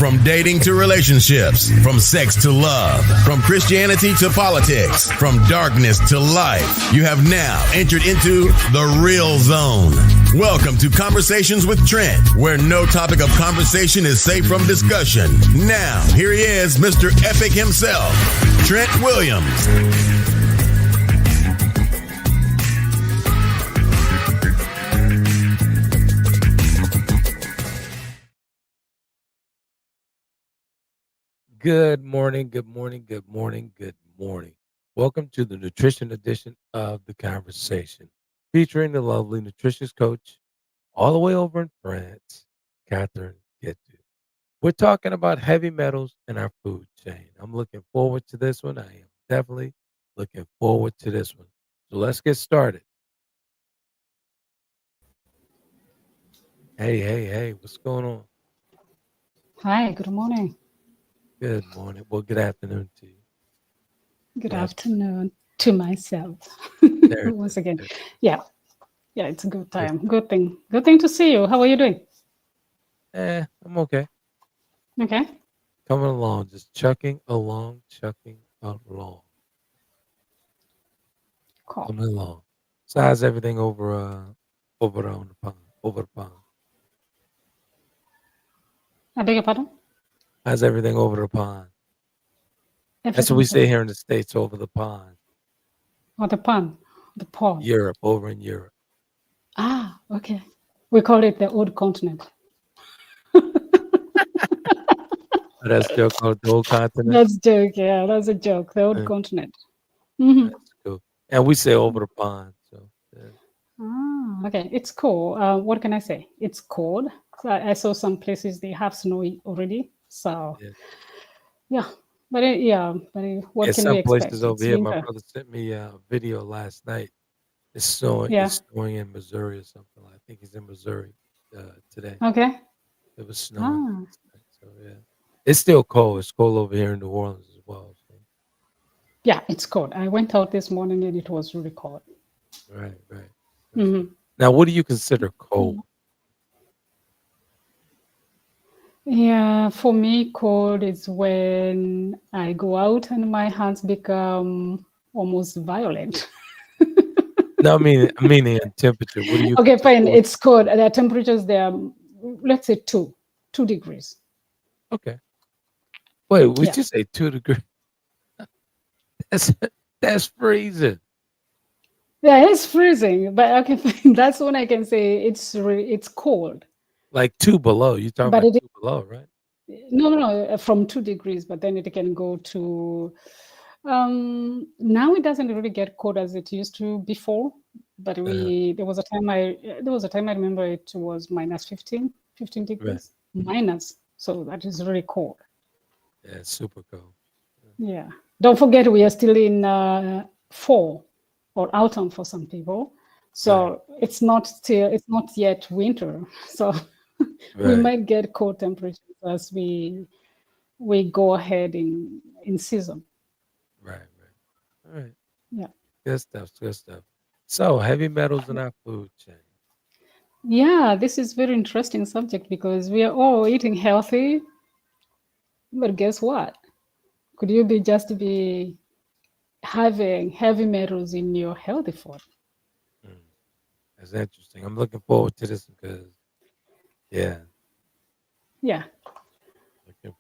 From dating to relationships, from sex to love, from Christianity to politics, from darkness to light, you have now entered into the real zone. Welcome to Conversations with Trent, where no topic of conversation is safe from discussion. Now, here he is, Mr. Epic himself, Trent Williams. Good morning, good morning, good morning, good morning. Welcome to the nutrition edition of The Conversation, featuring the lovely nutritious coach all the way over in France, Catherine Gettu. We're talking about heavy metals in our food chain. I'm looking forward to this one. I am definitely looking forward to this one. So let's get started. Hey, what's going on? Hi, good morning. Good morning. Well, good afternoon to you. Good afternoon to myself. There, Once again. there. Yeah, it's a good time. Good thing to see you. How are you doing? I'm okay. Okay. Coming along, just chucking along. Cool. Coming along. So how's everything over on the pond? Over the pond. I beg your pardon? How's everything over the pond? That's what we say here in the States, over the pond. Oh, the pond. The pond. Europe, over in Europe. Ah, okay. We call it the old continent. That's still called the old continent. That's a joke, yeah. That's a joke. The old continent. Mm-hmm. That's cool. And we say over the pond. So yeah. Okay. It's cool. What can I say? It's cold. So I saw some places they have snow already. So yeah. But what can we some expect? places over It's here. winter. My brother sent me a video last night. It's snowing. Yeah. It's snowing in Missouri or something. I think he's in Missouri today. Okay. It was snowing. So yeah, it's still cold. It's cold over here in New Orleans as well. So. Yeah, it's cold. I went out this morning and it was really cold. Right. Mm-hmm. Now, what do you consider cold? Yeah, for me, cold is when I go out and my hands become almost violent. No, I mean in temperature. What do you? Okay, fine. It's cold. The temperatures there, let's say 2 degrees. Okay. Wait, would you say 2 degrees? That's freezing. Yeah, it's freezing, but okay, fine. That's when I can say it's cold. Like 2 below. You're talking about 2 below, right? No, from 2 degrees, but then it can go to. Now it doesn't really get cold as it used to before, but there was a time I remember it was minus 15 degrees minus. So that is really cold. Yeah, it's super cold. Yeah. Don't forget we are still in fall or autumn for some people. So it's not yet winter. So we might get cold temperatures as we go ahead in season. Right. All right. Yeah. Good stuff. So heavy metals in our food chain. Yeah, this is very interesting subject because we are all eating healthy. But guess what? Could you be having heavy metals in your healthy food? That's interesting. I'm looking forward to this because, yeah.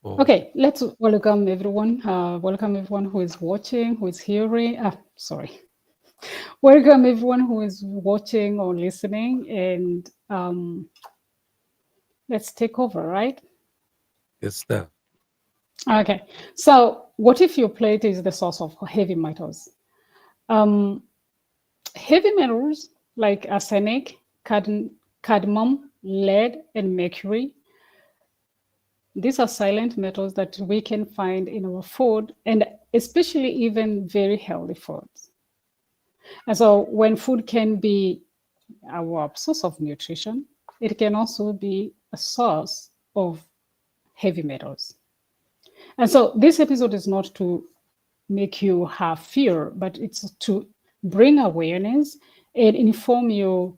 Okay, let's welcome everyone. Welcome everyone who is watching, who is hearing. Welcome everyone who is watching or listening, and let's take over, right? Good stuff. Okay, so what if your plate is the source of heavy metals? Heavy metals like arsenic, cadmium, lead, and mercury. These are silent metals that we can find in our food, and especially even very healthy foods. And so when food can be our source of nutrition, it can also be a source of heavy metals. And so this episode is not to make you have fear, but it's to bring awareness and inform you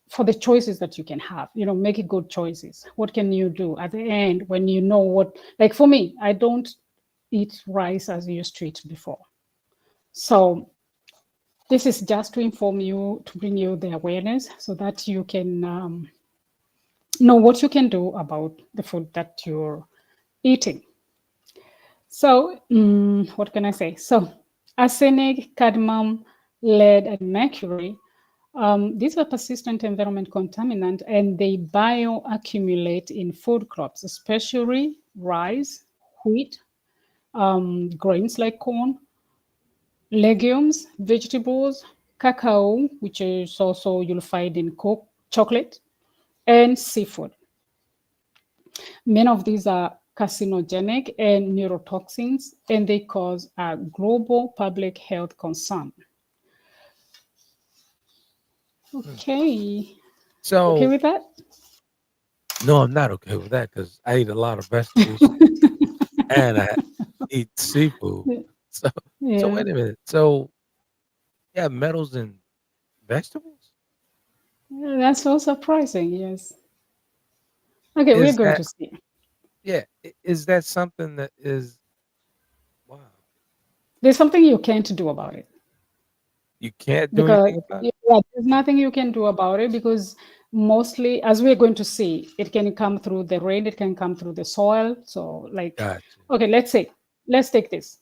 for the choices that you can have, make it good choices. What can you do at the end when you know what, like for me, I don't eat rice as I used to eat before. So this is just to inform you, to bring you the awareness so that you can know what you can do about the food that you're eating. So, what can I say? So, arsenic, cadmium, lead, and mercury, these are persistent environment contaminants, and they bioaccumulate in food crops, especially rice, wheat, grains like corn, legumes, vegetables, cacao, which is also you'll find in chocolate, and seafood. Many of these are carcinogenic and neurotoxins, and they cause a global public health concern. Okay. You okay So, with that? no, I'm not okay with that because I eat a lot of vegetables and I eat seafood. So, so Yeah, wait a minute. So, yeah, metals in vegetables? that's so surprising. Yes. Okay, we're Is going that to see. yeah? Is that something that is wow? There's something you can't do about it You can't do because anything about it. yeah, there's nothing you can do about it because mostly, as we're going to see, it can come through the rain, it can come through the soil. So, like, Gotcha. okay, let's take this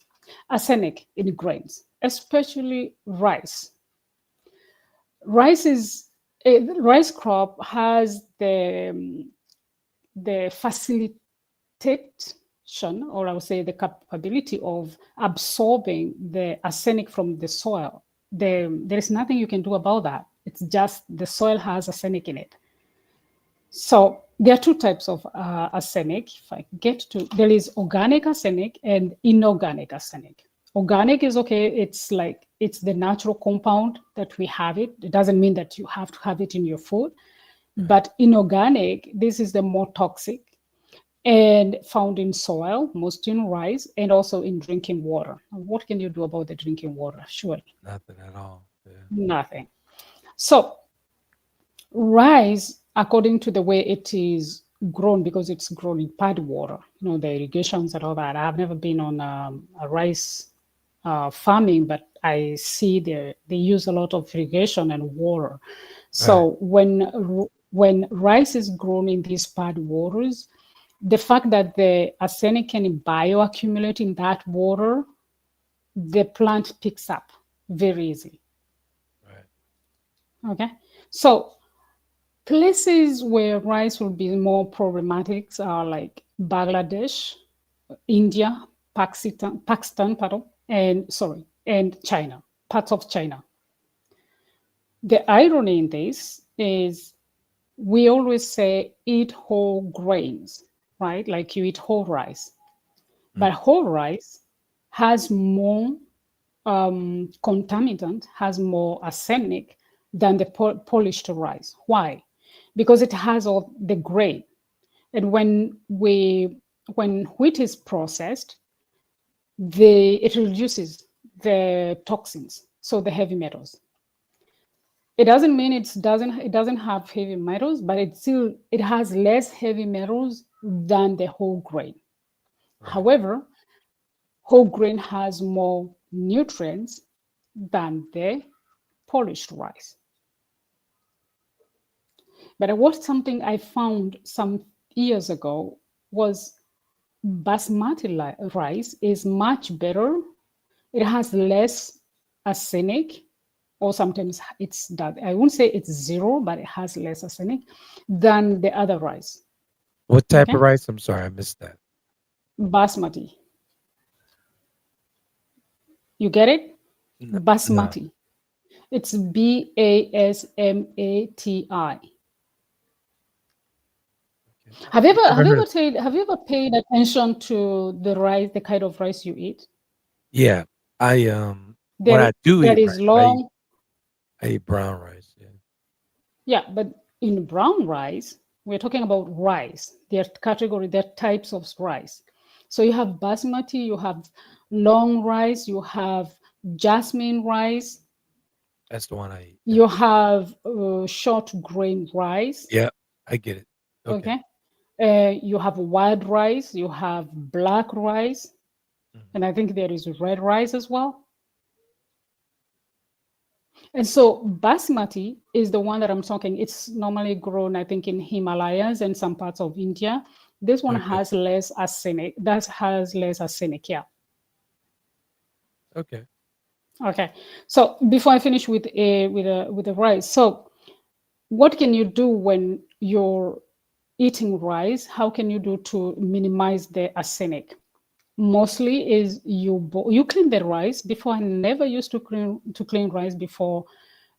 arsenic in grains, especially rice. Rice is a rice crop has the facilitation, or I would say the capability of absorbing the arsenic from the soil. There is nothing you can do about that. It's just the soil has arsenic in it. So there are two types of arsenic. If I get to, there is organic arsenic and inorganic arsenic. Organic is okay. It's like it's the natural compound that we have it. It doesn't mean that you have to have it in your food. Right. But inorganic, this is the more toxic and found in soil, most in rice, and also in drinking water. What can you do about the drinking water? Surely Nothing at all. Yeah. nothing. So rice, according to the way it is grown, because it's grown in pad water, the irrigations and all that. I've never been on a rice farming, but I see they use a lot of irrigation and water. Right. So when rice is grown in these pad waters, the fact that the arsenic can bioaccumulate in that water, the plant picks up very easily. Right. Okay, so places where rice will be more problematic are like Bangladesh, India, Pakistan, pardon, and China, parts of China. The irony in this is we always say eat whole grains, right? Like you eat whole rice. But Mm. whole rice has more contaminant, has more arsenic than the polished rice. Why? Because it has all the grain. And when wheat is processed, it reduces the toxins, so the heavy metals. It doesn't mean it doesn't have heavy metals, but it has less heavy metals than the whole grain. Right. However, whole grain has more nutrients than the polished rice. But what something I found some years ago was basmati rice is much better. It has less arsenic, or sometimes it's that I won't say it's zero, but it has less arsenic than the other rice. What type Okay, of rice? I'm sorry, I missed that. basmati. You get it? No. Basmati. It's Basmati. Okay. Have you I've ever never heard. paid attention to the rice, the kind of rice you eat? Yeah, I when There I do there eat is rice, I eat long, I eat brown rice. Yeah. yeah, but in brown rice, we're talking about rice. There are types of rice. So you have basmati, you have long rice, you have jasmine rice. That's the one I eat. You have short grain rice. Yeah, I get it. Okay. Okay. You have white rice. You have black rice. Mhm. And I think there is red rice as well. And so basmati is the one that I'm talking. It's normally grown, I think, in Himalayas and some parts of India. This one Okay. has less arsenic. That has less arsenic. Yeah. Okay. Okay. So before I finish with the rice, so what can you do when you're eating rice? How can you do to minimize the arsenic? Mostly is you clean the rice. Before, I never used to clean rice before,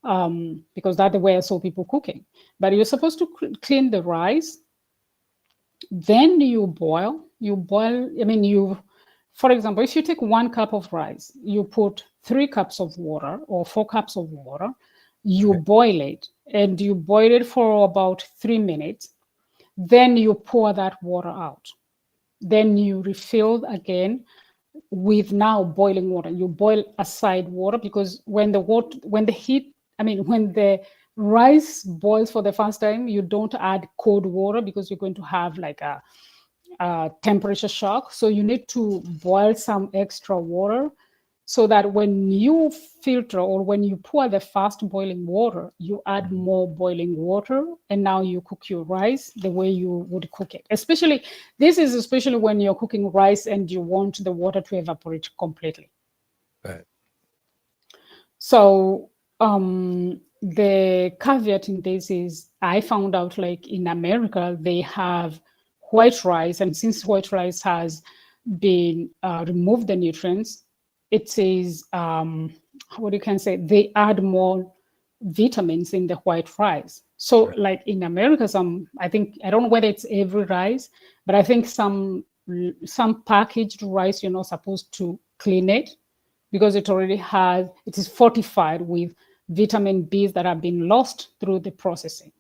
because that's the way I saw people cooking. But you're supposed to clean the rice, then you boil. I mean, for example, if you take 1 cup of rice, you put 3 cups of water or 4 cups of water, you Right. boil it, and you boil it for about 3 minutes. Then you pour that water out. Then you refill again with now boiling water. You boil aside water, because when the heat, I mean, when the rice boils for the first time, you don't add cold water because you're going to have like a temperature shock. So you need to boil some extra water, so that when you filter or when you pour the fast boiling water, you add Mhm. more boiling water, and now you cook your rice the way you would cook it. Especially when you're cooking rice and you want the water to evaporate completely. Right. So the caveat in this is, I found out, like, in America, they have white rice, and since white rice has been removed the nutrients, it is what you can say, they add more vitamins in the white rice. So, Right. like in America, I think, I don't know whether it's every rice, but I think some packaged rice, you're not supposed to clean it, because it is fortified with vitamin B's that have been lost through the processing.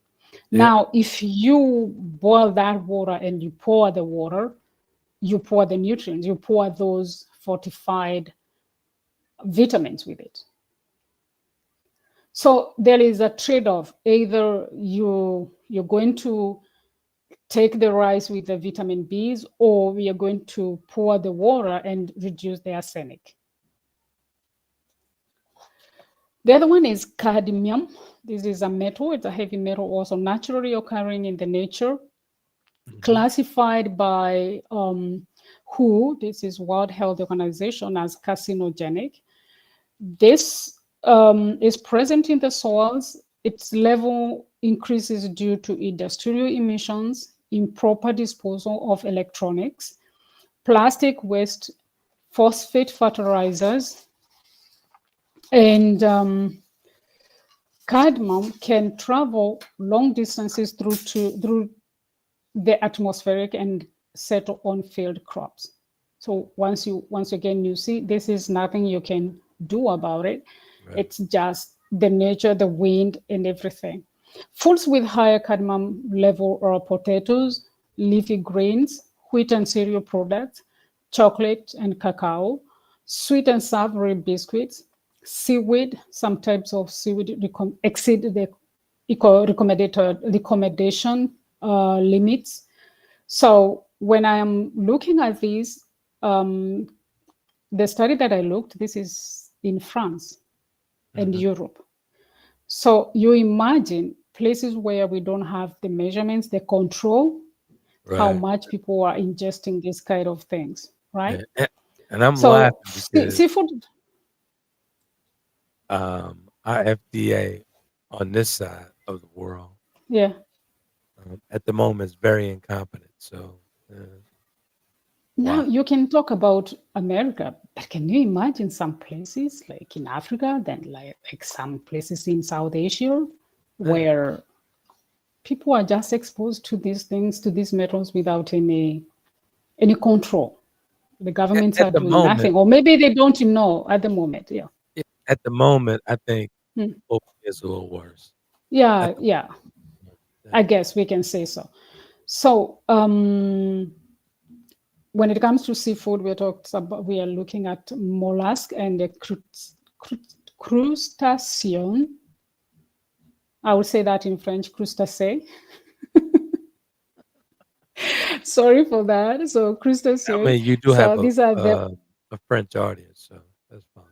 Yeah. Now, if you boil that water and you pour the water, you pour the nutrients, you pour those fortified vitamins with it. So there is a trade-off. Either you're going to take the rice with the vitamin B's, or we are going to pour the water and reduce the arsenic. The other one is cadmium. This is a metal. It's a heavy metal, also naturally occurring in the nature, Mhm. classified by WHO, this is World Health Organization, as carcinogenic. This is present in the soils. Its level increases due to industrial emissions, improper disposal of electronics, plastic waste, phosphate fertilizers, and cadmium can travel long distances through the atmospheric and settle on field crops. So once again, you see, this is nothing you can do about it. Right. It's just the nature, the wind, and everything. Foods with higher cadmium level are potatoes, leafy greens, wheat and cereal products, chocolate and cacao, sweet and savory biscuits, seaweed. Some types of seaweed exceed the recommendation limits. So when I am looking at these, um, the study that I looked, this is in France and Mhm. Europe. So you imagine places where we don't have the measurements, the control, how Right. much people are ingesting these kind of things, right? Yeah. And I'm So laughing because seafood, our FDA on this side of the world, yeah. at the moment, is very incompetent. So, Now wow. you can talk about America, but can you imagine some places like in Africa, then like some places in South Asia, Yeah. where people are just exposed to these things, to these metals without any control? The governments At are the doing moment, nothing, or maybe they don't know at the moment. Yeah. at the moment, I think Hmm. it's a little worse. At Yeah, the yeah. moment. I guess we can say so. So when it comes to seafood, we are looking at mollusk and the crustacean. I would say that in French, crustacea. Sorry for that. So I crustacean. mean, you do So have these are the a French audience, so that's fine.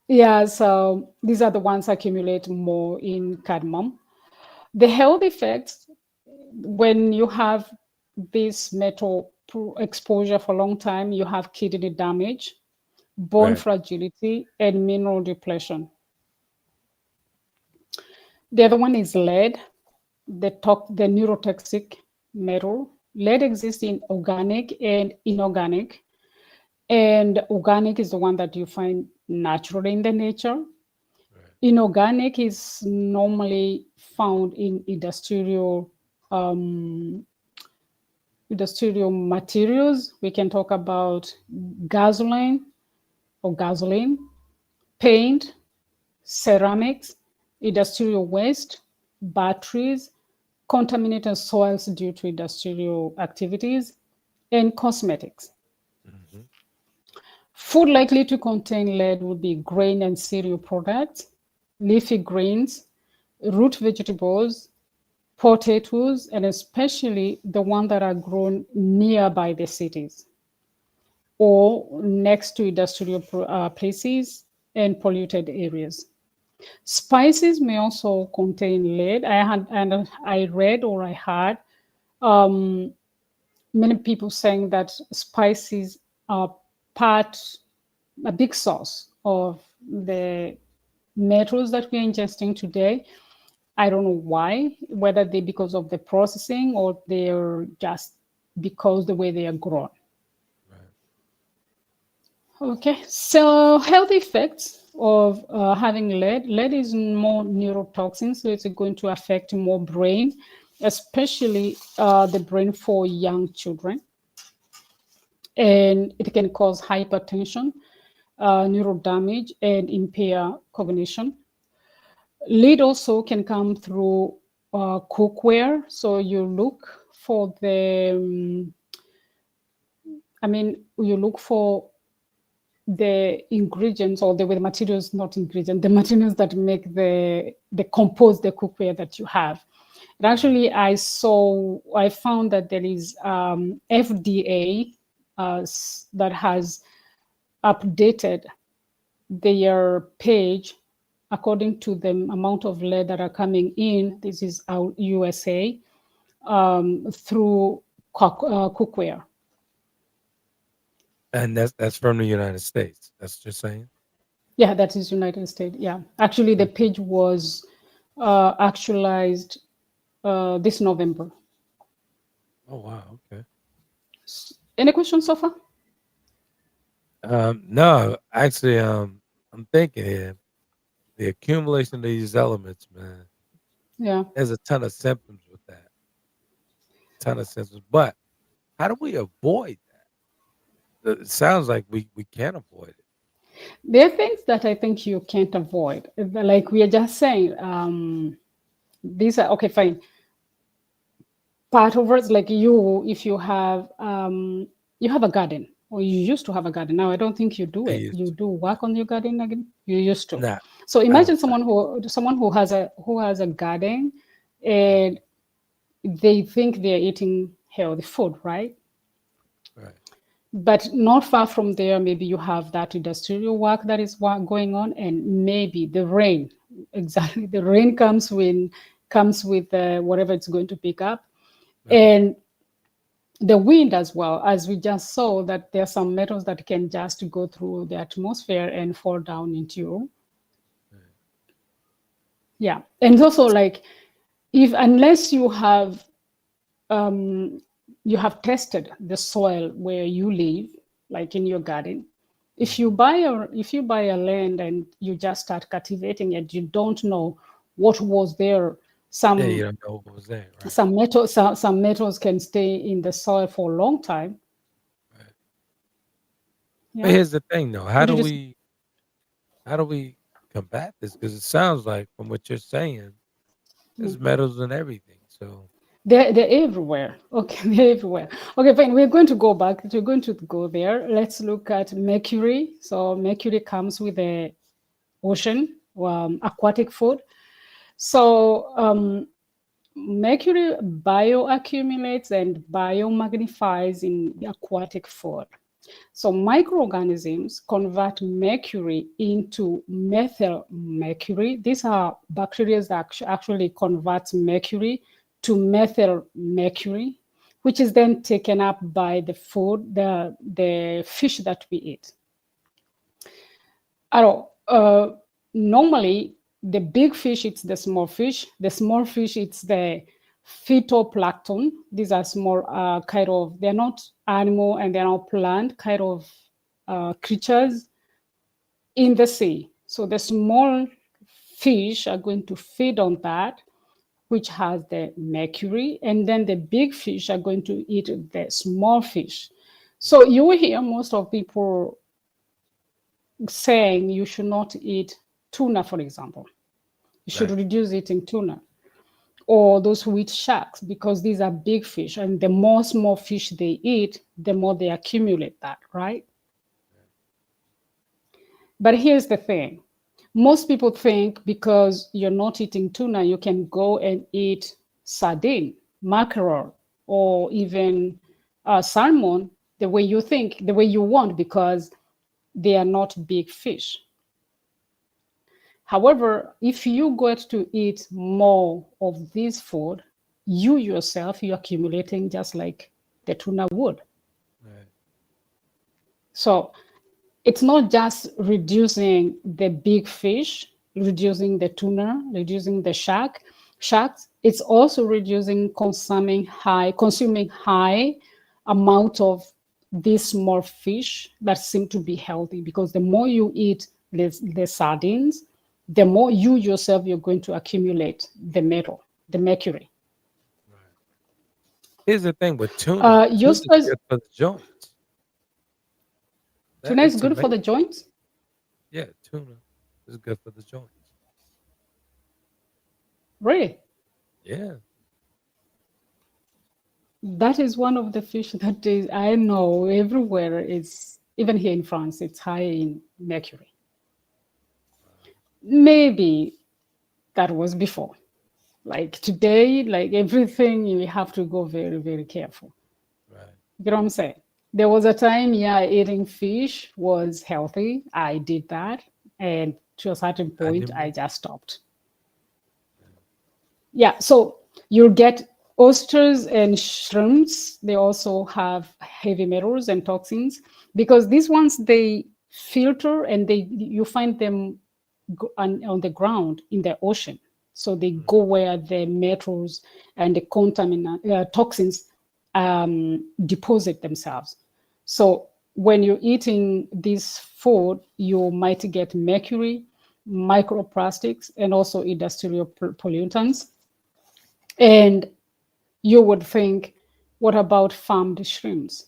yeah. So these are the ones accumulate more in cadmium. The health effects when you have this metal exposure for a long time, you have kidney damage, bone Right. fragility, and mineral depletion. The other one is lead, the neurotoxic metal. Lead exists in organic and inorganic. And organic is the one that you find naturally in the nature. Right. Inorganic is normally found in um, industrial materials. We can talk about gasoline or gasoline, paint, ceramics, industrial waste, batteries, contaminated soils due to industrial activities, and cosmetics. Hmm. Food likely to contain lead would be grain and cereal products, leafy greens, root vegetables, potatoes, and especially the ones that are grown nearby the cities or next to industrial places and polluted areas. Spices may also contain lead. I read or I heard um, many people saying that spices are part a big source of the metals that we're ingesting today. I don't know why, whether they because of the processing or they're just because the way they are grown. Right. Okay, so health effects of having lead. Lead is more neurotoxin, so it's going to affect more brain, especially the brain for young children. And it can cause hypertension, neural damage, and impair cognition. Lead also can come through cookware. So you look for you look for the ingredients or the materials, not ingredients, the materials that make the compose the cookware that you have. And Right. actually, I found that there is FDA that has updated their page according to the amount of lead that are coming in. This is our USA through cookware. And that's from the United States. That's just saying. Yeah, that is United States. Yeah, actually, the Mhm. page was actualized this November. Oh wow. Okay. Any questions so far? No, actually, I'm thinking here the accumulation of these elements, man. Yeah. There's a ton of symptoms with that. Ton of symptoms, but how do we avoid that? It sounds like we can't avoid it. There are things that I think you can't avoid. Like we are just saying, these are okay, fine. Part of it, like if you have a garden or you used to have a garden. Now I don't think you do I it. used You to. do work on your garden again. You used to. Nah, So I don't. imagine someone who has a garden Mhm. and they think they're eating healthy food, right? Right. But not far from there, maybe you have that industrial work that is going on, and maybe the rain. Exactly, the rain comes with whatever it's going to pick up, Right. and the wind as well. As we just saw, that there are some metals that can just go through the atmosphere and fall down into you. Right. Yeah, and also like if unless um, you have tested the soil where you live, like in your garden. Mhm. If you buy a land and you just start cultivating it, you don't know what was there. Yeah, you Some don't know what was there. Right. some metals can stay in the soil for a long time. Right. But Yeah. here's the thing, though. What did you say? How do we combat this? Because it sounds like from what you're saying, there's metals in everything. So They're everywhere. Okay, they're everywhere. Okay, fine. We're going to go back. We're going to go there. Let's look at mercury. So mercury comes with the ocean. aquatic food. So mercury bioaccumulates and biomagnifies in the aquatic food. So microorganisms convert mercury into methyl mercury. These are bacteria that actually convert mercury to methyl mercury, which is then taken up by the food, the fish that we eat. Normally, the big fish eats the small fish. The small fish eats the phytoplankton. These are small kind of, they're not animal and they're not plant kind of creatures in the sea. So the small fish are going to feed on that, which has the mercury, and then the big fish are going to eat the small fish. So you will hear most of people saying you should not eat tuna, for example. You should Right. reduce eating tuna or those who eat sharks because these are big fish. And the more small fish they eat, the more they accumulate that, right? But here's the thing. Most people think because you're not eating tuna, you can go and eat sardine, mackerel, or even salmon the way you think, the way you want, because they are not big fish. However, if you get to eat more of this food, you yourself, you're accumulating just like the tuna would. Right. So it's not just reducing the big fish, reducing the tuna, reducing the sharks. It's also reducing consuming high amount of these small fish that seem to be healthy. Because the more you eat the sardines, the more you yourself you're going to accumulate the metal, the mercury. Right. Here's the thing with tuna. Your Tuna's spice good for the joints. That tuna is is good for the amazing. joints. Yeah, tuna is good for the joints. Really? Yeah. That is one of the fish that is, I know everywhere is, even here in France, it's high in mercury. Maybe that was before. Like today, like everything, you have to go very, very careful. Right. You know what I'm saying? There was a time, yeah, eating fish was healthy. I did that. And to a certain point, I Animal. just stopped. Yeah, so you'll get oysters and shrimps. They also have heavy metals and toxins because these ones they filter and they you find them on the ground in the ocean. So they Mm. go where the metals and the contaminant toxins deposit themselves. So when you're eating this food, you might get mercury, microplastics, and also industrial pollutants. And you would think, what about farmed shrimps?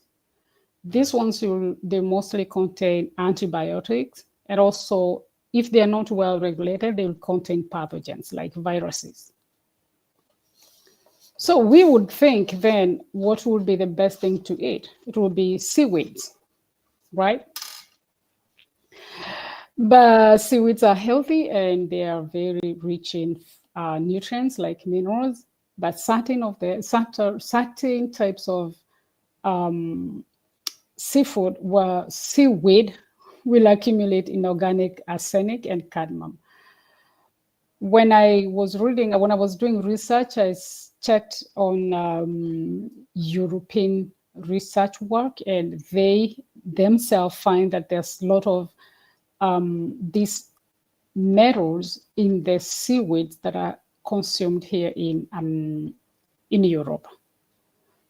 These Right. ones, they mostly contain antibiotics. And also, if they're not well regulated, they will contain pathogens like viruses. So Right. we would think then what would be the best thing to eat? It would be seaweeds, right? But seaweeds are healthy and they are very rich in nutrients like minerals. But certain types of seaweed will accumulate inorganic arsenic and cadmium. When I was doing research, I checked on European research work, and they themselves find that there's a lot of these metals in the seaweeds that are consumed here in Europe. Wow.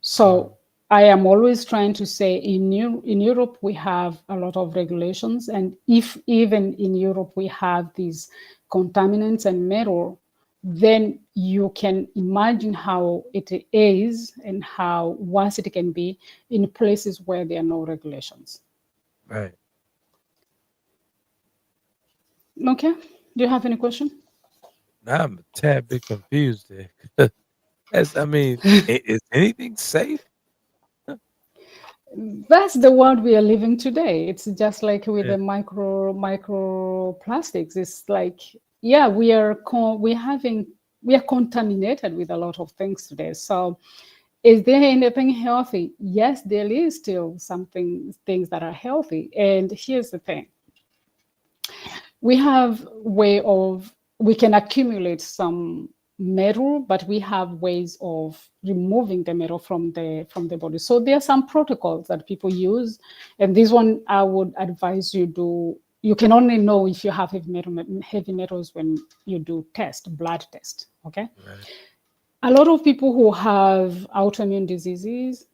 So I am always trying to say in Europe we have a lot of regulations, and if even in Europe we have these contaminants and metal, then you can imagine how it is and how worse it can be in places where there are no regulations. Right. Okay. Do you have any question? Now I'm a tad bit confused there. As I mean, is anything safe? That's the world we are living today. It's just like with Yeah. the microplastics. It's like yeah, we are contaminated with a lot of things today. So is there anything healthy? Yes, there is still things that are healthy. And here's the thing. We have we can accumulate some metal, but we have ways of removing the metal from the body. So there are some protocols that people use, and this one I would advise you do. You can only know if you have heavy metals when you do blood test. Okay. Right. A lot of people who have autoimmune diseases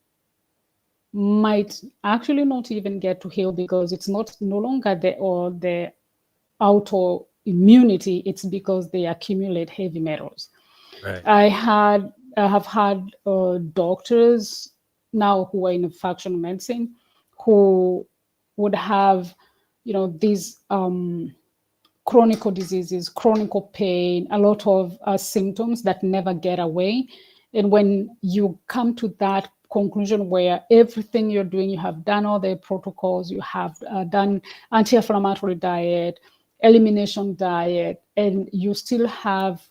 might actually not even get to heal because it's not no longer the autoimmunity, it's because they accumulate heavy metals. Right. I have had doctors now who are in functional medicine who would have, these chronic diseases, chronic pain, a lot of symptoms that never get away. And when you come to that conclusion where everything you're doing, you have done all the protocols, you have done anti-inflammatory diet, elimination diet, and you still have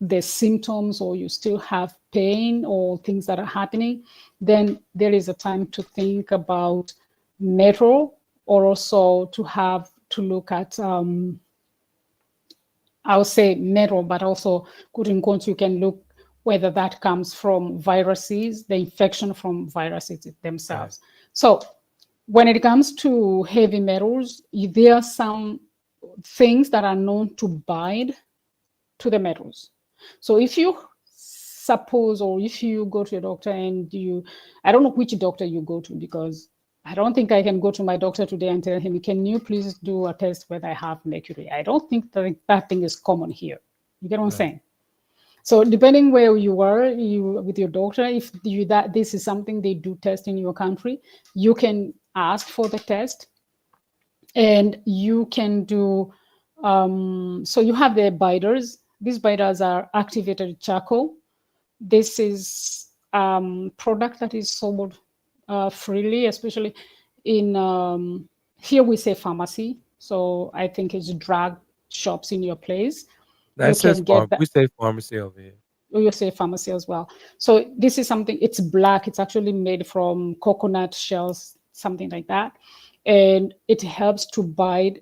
the symptoms or you still have pain or things that are happening, then there is a time to think about metal, or also to look at I would say metal, but also quote unquote, you can look whether that comes from viruses, the infection from viruses themselves. Right. So when it comes to heavy metals, there are some things that are known to bind to the metals. So if you suppose, or if you go to a doctor and I don't know which doctor you go to, because I don't think I can go to my doctor today and tell him, can you please do a test whether I have mercury? I don't think that thing is common here. You get what I'm Right. saying? So depending where you are, with your doctor, if this is something they do test in your country, you can ask for the test, and you can do. So you have the biders. These biders are activated charcoal. This is product that is sold freely, especially in here we say pharmacy. So I think it's drug shops in your place. You That says can get that. we say pharmacy over here. You say pharmacy as well. So this is something, it's black. It's actually made from coconut shells, something like that. And it helps to bind,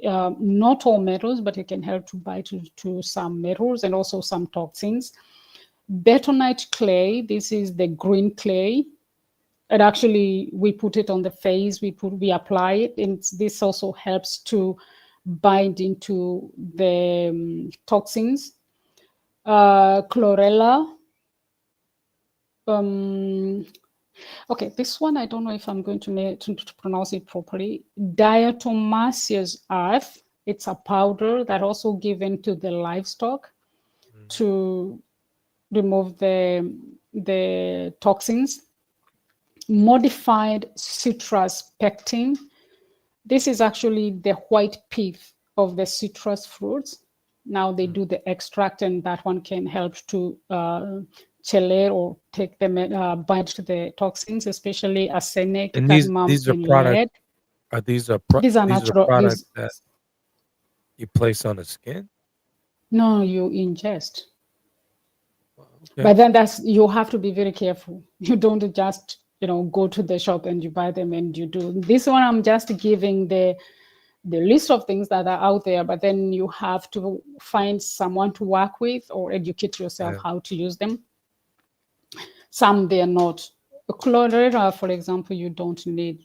not all metals, but it can help to bind to some metals and also some toxins. Bentonite clay, this is the green clay. And actually, we put it on the face, we apply it, and this also helps to bind into the toxins. Chlorella. Okay, this one, I don't know if I'm going to pronounce it properly. Diatomaceous earth. It's a powder that also given to the livestock to remove the toxins. Modified citrus pectin. This is actually the white pith of the citrus fruits. Now they do the extract, and that one can help to chelate or take them bind to the toxins, especially arsenic, And cadmium, these are and products. lead. These are These are natural. products that you place on the skin. No, you ingest. Okay. But then you have to be very careful. You don't just go to the shop and you buy them and you do this one. I'm just giving the list of things that are out there, but then you have to find someone to work with or educate yourself Right. how to use them. Some they're not. Chlorella, for example, you don't need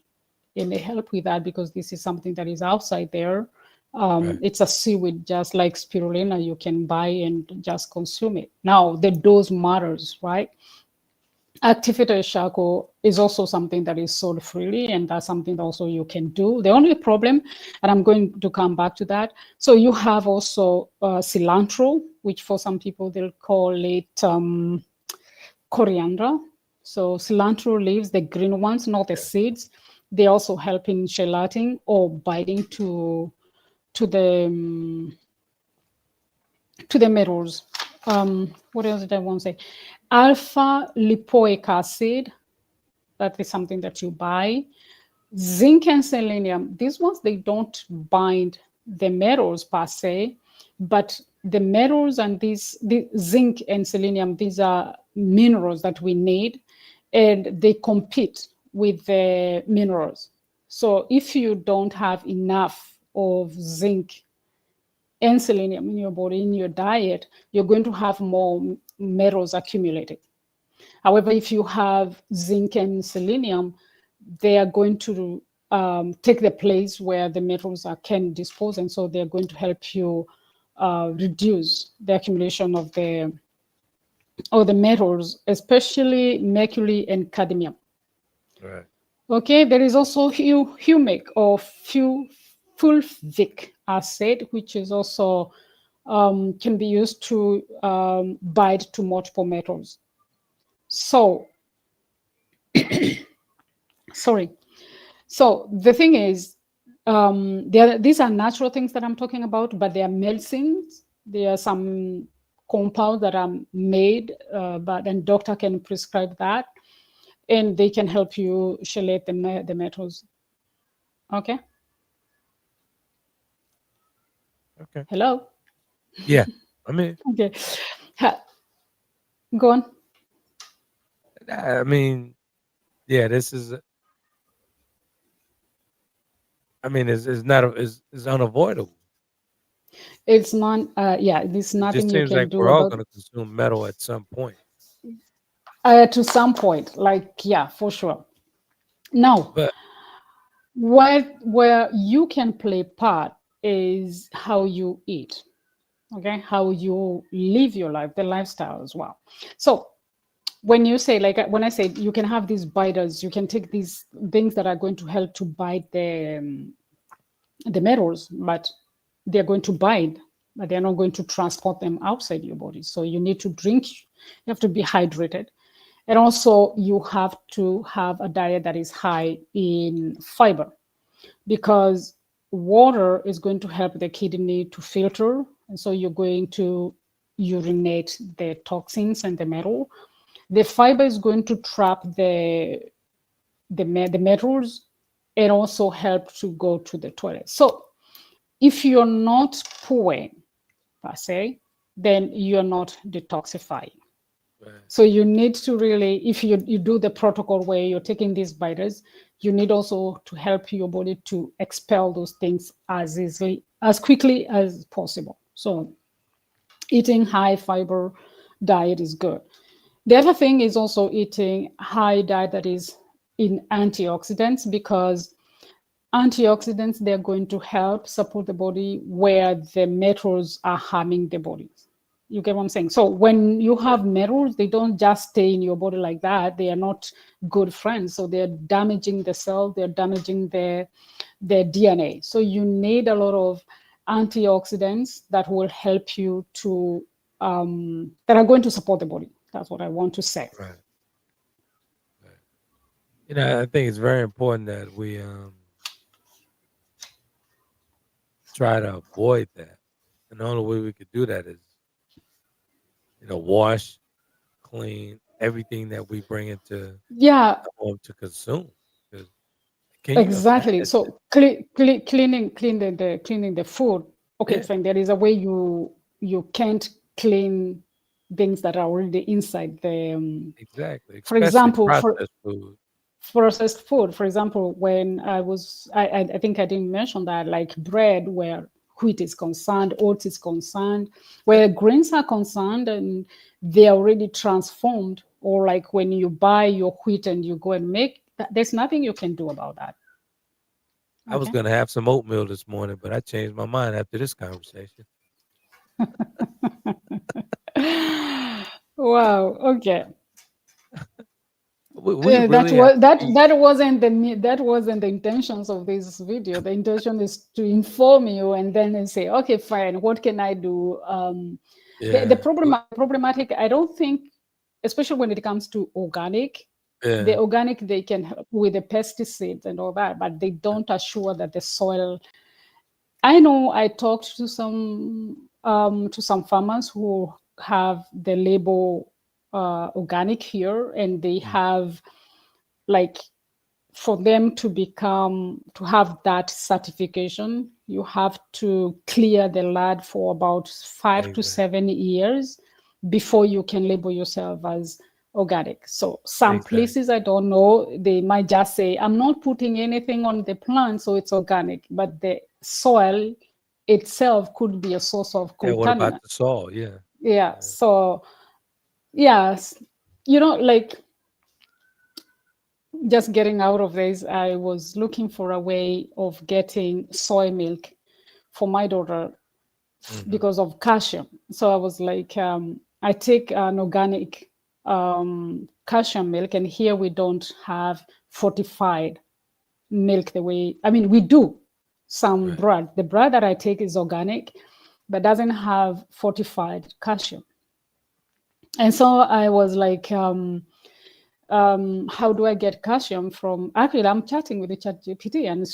any help with that because this is something that is outside there. Right. It's a seaweed, just like spirulina. You can buy and just consume it. Now, the dose matters, right? Activated charcoal is also something that is sold freely, and that's something that also you can do. The only problem, and I'm going to come back to that. So you have also cilantro, which for some people they'll call it coriander. So cilantro leaves, the green ones, not the seeds, they also help in gelating or binding to the metals. What else did I want to say? Alpha lipoic acid, that is something that you buy. Zinc and selenium, these ones, they don't bind the metals per se, But the metals and the zinc and selenium, these are minerals that we need, and they compete with the minerals. So if you don't have enough of zinc and selenium in your body, in your diet, you're going to have more metals accumulated. However, if you have zinc and selenium, they are going to take the place where the metals can dispose, and so they're going to help you reduce the accumulation of the metals, especially mercury and cadmium. Right. Okay, there is also humic or fulvic acid, which is also can be used to bind to multiple metals. So, sorry. So the thing is, these are natural things that I'm talking about, but they are medicines. There are some compounds that are made, but then doctor can prescribe that, and they can help you chelate the metals. Okay. Okay. Hello. Yeah. I mean, Okay. Go on. yeah. This is. It's not. Is unavoidable. It's not. Yeah, there's It just nothing you seems can like do we're all about. going to consume metal at some point. To some point, like yeah, for sure. Now, But where you can play part is how you eat, okay, how you live your life, the lifestyle as well. So when you say, like when I say you can have these biters, you can take these things that are going to help to bite the metals, but they're going to bind, but they're not going to transport them outside your body. So you need to drink, you have to be hydrated. And also you have to have a diet that is high in fiber, because water is going to help the kidney to filter. And so you're going to urinate the toxins and the metal. The fiber is going to trap the metals and also help to go to the toilet. So if you're not pooing per se, then you're not detoxifying. right, So you need to really, if you do the protocol where you're taking these biters, you need also to help your body to expel those things as easily, as quickly as possible. So eating high fiber diet is good. The other thing is also eating high diet that is in antioxidants, because antioxidants, they're going to help support the body where the metals are harming the body. You get what I'm saying? So when you have metals, they don't just stay in your body like that. They are not good friends. So they're damaging the cell, they're damaging the DNA. So you need a lot of antioxidants that will help you to that are going to support the body. That's what I want to say. right, right. I think it's very important that we try to avoid that, and the only way we could do that is, wash, clean everything that we bring into Yeah, the home to consume. Because can you exactly. imagine? So cleaning the food. Okay, Yeah, fine. There is a way you can't clean things that are already inside the. exactly. For Especially example, for processed food. processed food. For example, when I think I didn't mention that, like bread, where wheat is concerned, oats is concerned, Yeah, where grains are concerned, and they're already transformed. Or like when you buy your wheat and you go and make, there's nothing you can do about that. I was Okay. gonna have some oatmeal this morning, but I changed my mind after this conversation. Wow. Okay. We That really have was to that eat. that wasn't the intentions of this video. The intention is to inform you and then say, okay, fine. What can I do? The Yeah, problematic. I don't think, especially when it comes to organic, yeah, they can help with the pesticides and all that, but they don't assure that the soil. I know I talked to some farmers who have the label organic here, and they mm, have, like, for them to have that certification, You have to clear the land for about 5 to Exactly. 7 years before you can label yourself as organic. So some Exactly. places, I don't know, they might just say, I'm not putting anything on the plant, so it's organic. But the soil itself could be a source of Yeah. What about contaminant. the soil? Yeah. Yeah. Yeah. So, yes, like just getting out of this, I was looking for a way of getting soy milk for my daughter Hmm. because of calcium. So I was like, I take an organic calcium milk, and here we don't have fortified milk the way, I mean, we do some Right. bread. The bread that I take is organic, but doesn't have fortified calcium. And so I was like, how do I get calcium from? Actually, I'm chatting with the chat GPT, and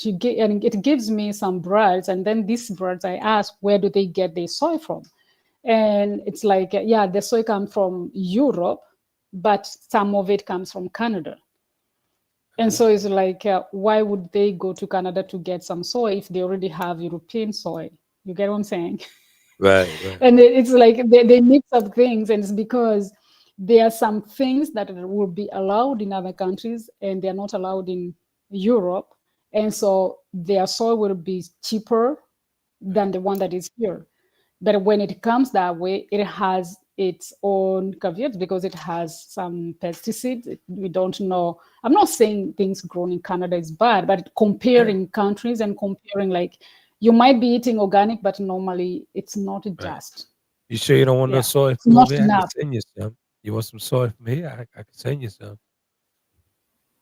and it gives me some breads, and then these breads, I ask, where do they get their soy from? And it's like, yeah, the soy comes from Europe, but some of it comes from Canada. And so it's like, why would they go to Canada to get some soy if they already have European soy? You get what I'm saying? Right. Right. And it's like they mix up things, and it's because there are some things that will be allowed in other countries and they're not allowed in Europe. And so their soy will be cheaper Right. than the one that is here. But when it comes that way, it has its own caveats because it has some pesticides. We don't know. I'm not saying things grown in Canada is bad, but Yeah. comparing countries and comparing, like, you might be eating organic, but normally it's not Right. just. You sure you don't want no Yeah, soy it's from not over here? I can enough. send you some. You want some soy from here? I can send you some.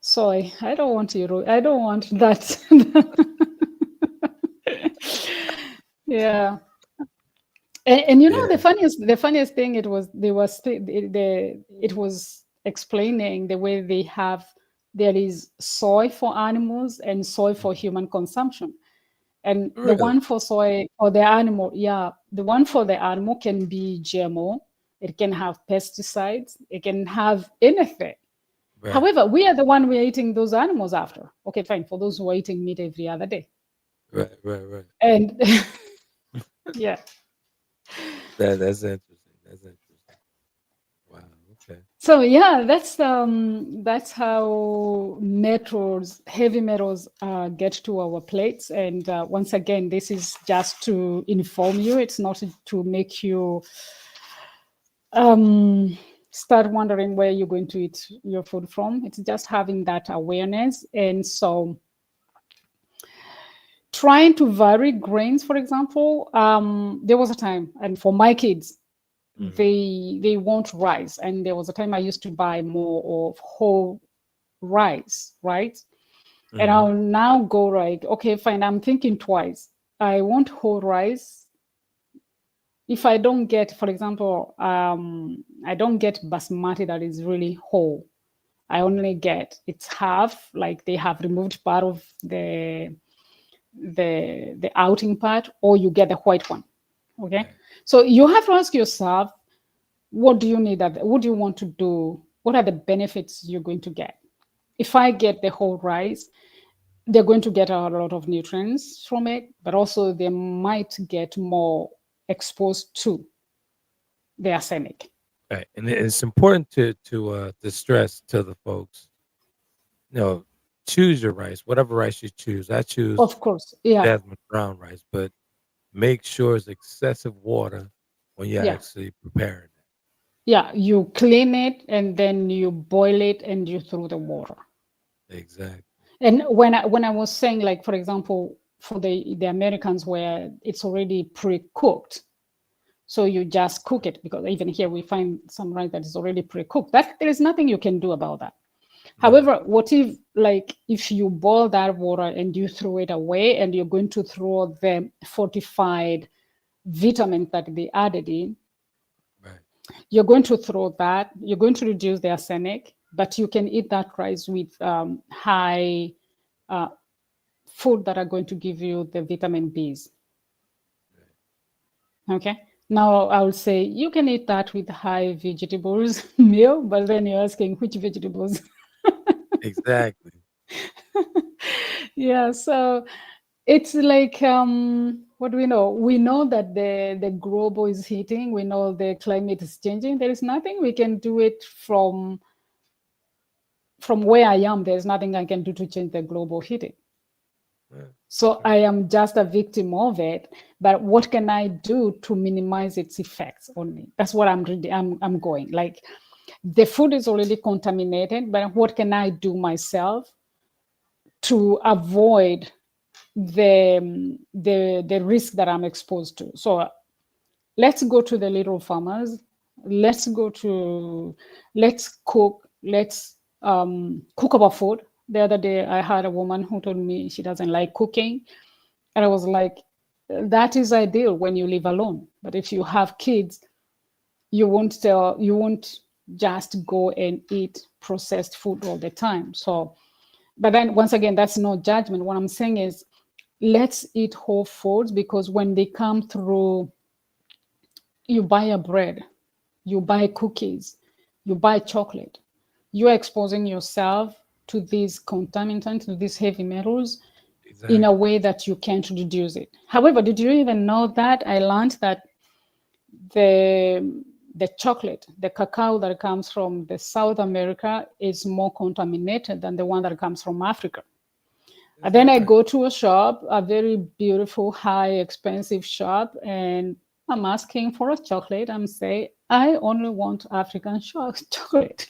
Soy. I don't want you. I don't want that. Yeah. And Yeah. the funniest thing, it was they was it was explaining the way they have, there is soy for animals and soy for Mhm. human consumption. And the Really? one for soy or the animal, yeah, the one for the animal can be GMO, it can have pesticides, it can have anything. Right. However, we are the one we're eating those animals after. Okay, fine, for those who are eating meat every other day. Right. Right. Right. And yeah. That's interesting. That's interesting. Wow. Okay. So yeah, that's how metals, heavy metals, get to our plates. And once again, this is just to inform you. It's not to make you um, start wondering where you're going to eat your food from. It's just having that awareness. And so, trying to vary grains, for example, there was a time, and for my kids, Hmm. they want rice, and there was a time I used to buy more of whole rice, right? And Hmm. I'll now go like, okay, fine, I'm thinking twice. I want whole rice. If I don't get, for example, I don't get basmati that is really whole. I only get it's half, like they have removed part of the outing part, or you get the white one. Okay, Right. so you have to ask yourself, what do you need? What do you want to do? What are the benefits you're going to get? If I get the whole rice, they're going to get a lot of nutrients from it, but also they might get more exposed to the arsenic. Right. And it's important to stress to the folks. You know, choose your rice, whatever rice you choose. I choose Of course, yeah, jasmine brown rice, but make sure it's excessive water when you're yeah, actually preparing it. yeah. You clean it and then you boil it and you throw the water. Exactly. And when I was saying, like, for example, for the Americans where it's already pre-cooked, so you just cook it, because even here we find some rice that is already pre-cooked. That there is nothing you can do about that. Right. However, what if, like, if you boil that water and you throw it away and you're going to throw the fortified vitamins that they added in, Right. you're going to throw that, you're going to reduce the arsenic, but you can eat that rice with high uh, food that are going to give you the vitamin Bs. Okay. Now I would say you can eat that with high vegetables meal, but then you're asking which vegetables. Exactly. Yeah. So It's like what do we know? We know that the global is heating. We know the climate is changing. There is nothing we can do it from where I am. There's nothing I can do to change the global heating. Yeah. So I am just a victim of it. But what can I do to minimize its effects on me? That's what I'm going. Like the food is already contaminated, but what can I do myself to avoid the risk that I'm exposed to? So let's go to the little farmers. Let's cook. Let's cook our food. The other day, I had a woman who told me she doesn't like cooking. And I was like, that is ideal when you live alone. But if you have kids, you won't just go and eat processed food all the time. So, but then once again, that's no judgment. What I'm saying is let's eat whole foods, because when they come through, you buy a bread, you buy cookies, you buy chocolate, you're exposing yourself to these contaminants, to these heavy metals Exactly. in a way that you can't reduce it. However, did you even know that I learned that the chocolate, the cacao that comes from the South America is more contaminated than the one that comes from Africa. Is And then that I right? go to a shop, a very beautiful, high, expensive shop, and I'm asking for a chocolate. I'm saying, I only want African chocolate.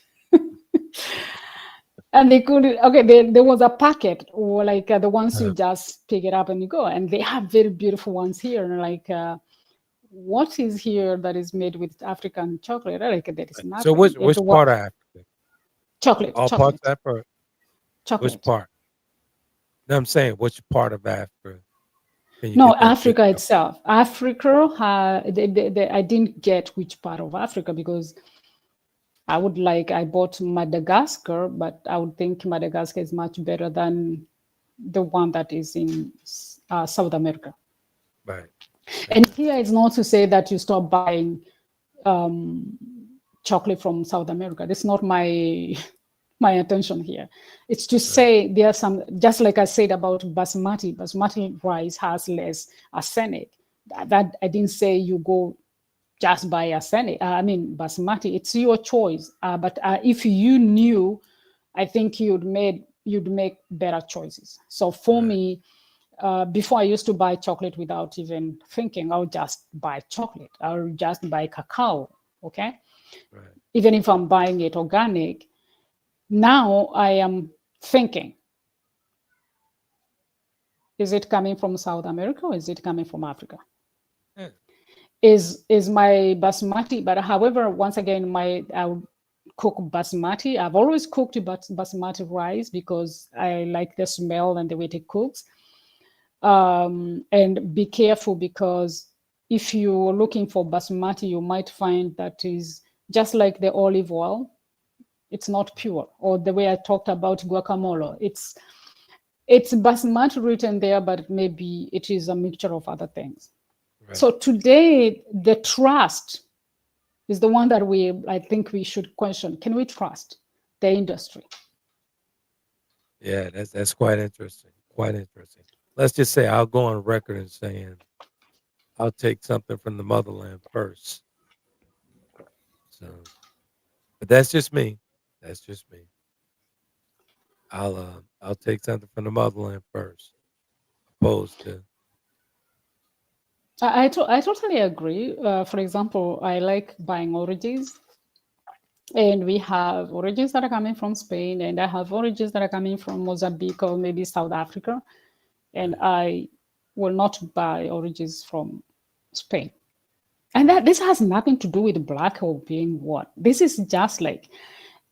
And they couldn't, okay, there was a packet, or like the ones you just pick it up and you go. And they have very beautiful ones here. And like, what is here that is made with African chocolate? Like, there is So nothing. which part of Africa? Chocolate, All parts chocolate, of Africa? Which chocolate. part? No, I'm saying which part of Africa can you No, get that good Africa chocolate? itself. Africa, I didn't get which part of Africa, because I bought Madagascar, but I would think Madagascar is much better than the one that is in South America. Right. And Okay. here it's not to say that you stop buying chocolate from South America. That's not my my attention here. It's to Right. say there are some, just like I said about basmati rice has less arsenic. That I didn't say you go just buy arsenic. I mean basmati. It's your choice. But if you knew, I think you'd make better choices. So for Right. me, before I used to buy chocolate without even thinking. I'll just buy chocolate. I'll just buy cacao. Okay, Right. even if I'm buying it organic. Now I am thinking: is it coming from South America or is it coming from Africa? Yeah. Is my basmati? But however, once again, I would cook basmati. I've always cooked basmati rice because I like the smell and the way it cooks. And be careful, because if you're looking for basmati, you might find that is just like the olive oil. It's not pure. Or the way I talked about guacamole, it's basmati written there, but maybe it is a mixture of other things. Right. So today, the trust is the one that I think we should question. Can we trust the industry? Yeah, that's quite interesting. Quite interesting. Let's just say I'll go on record and saying I'll take something from the motherland first. So, but that's just me. That's just me. I'll take something from the motherland first, opposed to I totally agree. For example, I like buying oranges, and we have oranges that are coming from Spain, and I have oranges that are coming from Mozambique or maybe South Africa, and right, I will not buy oranges from Spain. And right, this has nothing to do with black or being what. This is just like,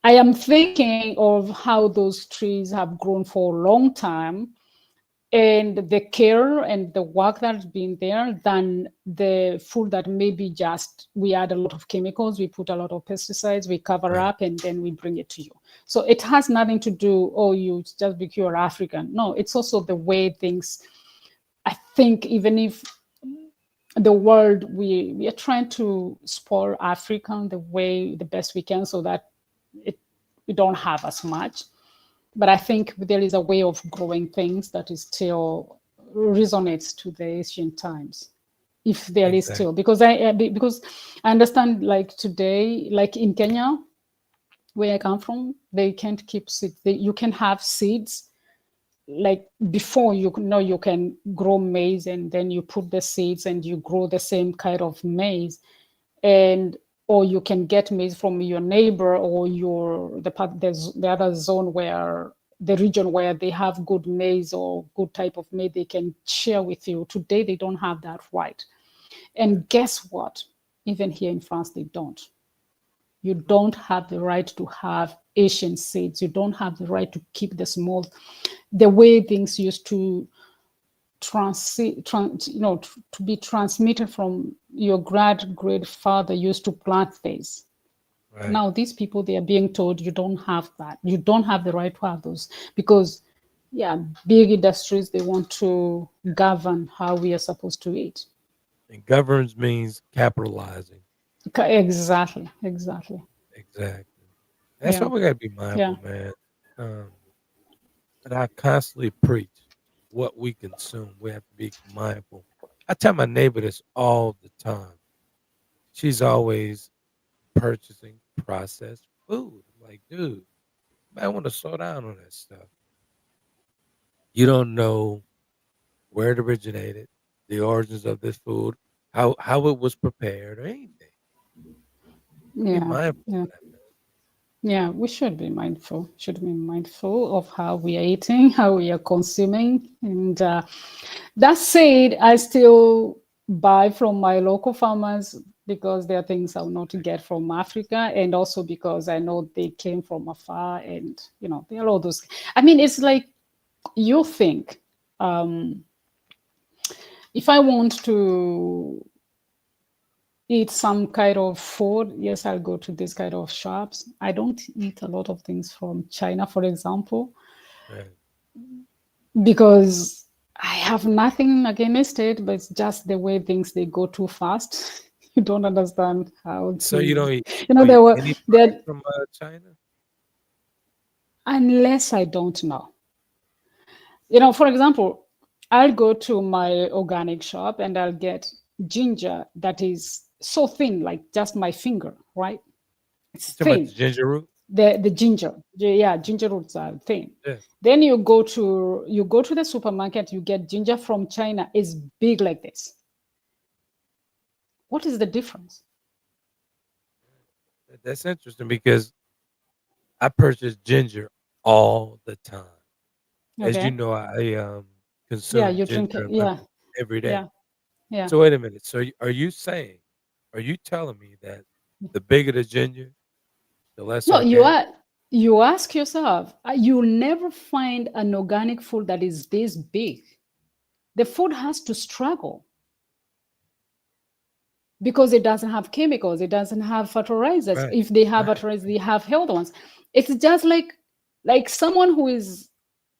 I am thinking of how those trees have grown for a long time, and the care and the work that's been there, than the food that maybe just we add a lot of chemicals, we put a lot of pesticides, we cover right, up, and then we bring it to you. So it has nothing to do, oh, you just because you're African. No, it's also the way things, I think, even if the world, we are trying to spoil African the best we can, so that we don't have as much. But I think there is a way of growing things that is still resonates to the ancient times, if there is Exactly. still, because I understand, like today, like in Kenya where I come from, they can't keep seeds. You can have seeds like before, you can grow maize, and then you put the seeds and you grow the same kind of maize, and or you can get maize from your neighbor, or the other zone, where the region where they have good maize or good type of maize, they can share with you. Today they don't have that right. Right. And guess what? Even here in France, they don't. You Mm. don't have the right to have Asian seeds. You don't have the right to keep the way things used to to be transmitted from your great father used to plant things. Right. Now these people, they are being told you don't have that. You don't have the right to have those, because yeah, big industries, they want to govern how we are supposed to eat. And governs means capitalizing. Exactly, exactly. Exactly. That's why Yeah, we gotta be yeah. mindful, man. Um, and I constantly preach what we consume. We have to be mindful. I tell my neighbor this all the time. She's always purchasing processed food. I'm like, dude, you might want to slow down on that stuff. You don't know where it originated, the origins of this food, how it was prepared, or anything. Be Yeah, mindful yeah. of that, Yeah, we should be mindful of how we are eating, how we are consuming. And that said, I still buy from my local farmers, because there are things I will not man. get from Africa, and also because I know they came from afar, and there are all those. I mean, it's like, you think, um, if I want to eat some kind of food, yes, I'll go to this kind of shops. I don't eat a lot of things from China, for example, Right. because I have nothing against it, but it's just the way things, they go too fast. You don't understand how So you to, don't eat, there were any there, products from China? unless I don't know. For example, I'll go to my organic shop and I'll get ginger that is so thin, like just my finger, right? It's You talking about the thin. ginger root? The ginger, yeah, ginger roots are thin. Yeah. Then you go to the supermarket, you get ginger from China, is big like this. What is the difference? That's interesting because I purchase ginger all the time. As you Okay. know, I Yeah, consume you drink ginger it. and Yeah, lemon every day. yeah, yeah. So wait a minute. So are you saying, are you telling me that the bigger the ginger, the less No, organic? you ask yourself, you'll never find an organic food that is this big. The food has to struggle, because it doesn't have chemicals, it doesn't have fertilizers. Right. If they have Right. fertilizers, they have healthy ones. It's just like someone who is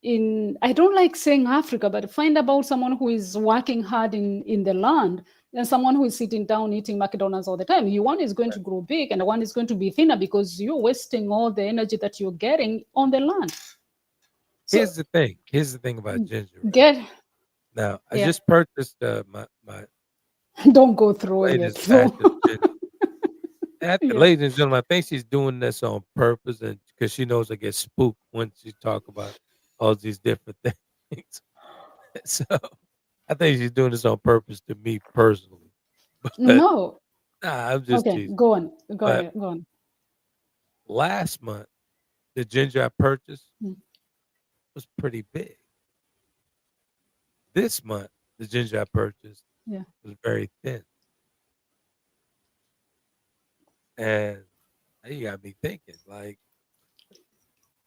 in, I don't like saying Africa, but find about someone who is working hard in the land, and someone who is sitting down eating McDonald's all the time. You One is going to grow big and the one is going to be thinner, because you're wasting all the energy that you're getting on the land. So Here's the thing. Here's the thing about ginger, right? get Now, I yeah, just purchased my don't go throwing it latest batch through. of ginger. And Yeah. ladies and gentlemen, I think she's doing this on purpose, and because she knows I get spooked when she talk about all these different things. So I think she's doing this on purpose to me personally. But No. nah, I'm just Okay, teasing. go on. Go But ahead. Go on. last month, the ginger I purchased Mm. was pretty big. This month, the ginger I purchased Yeah. was very thin, and you got me thinking, like,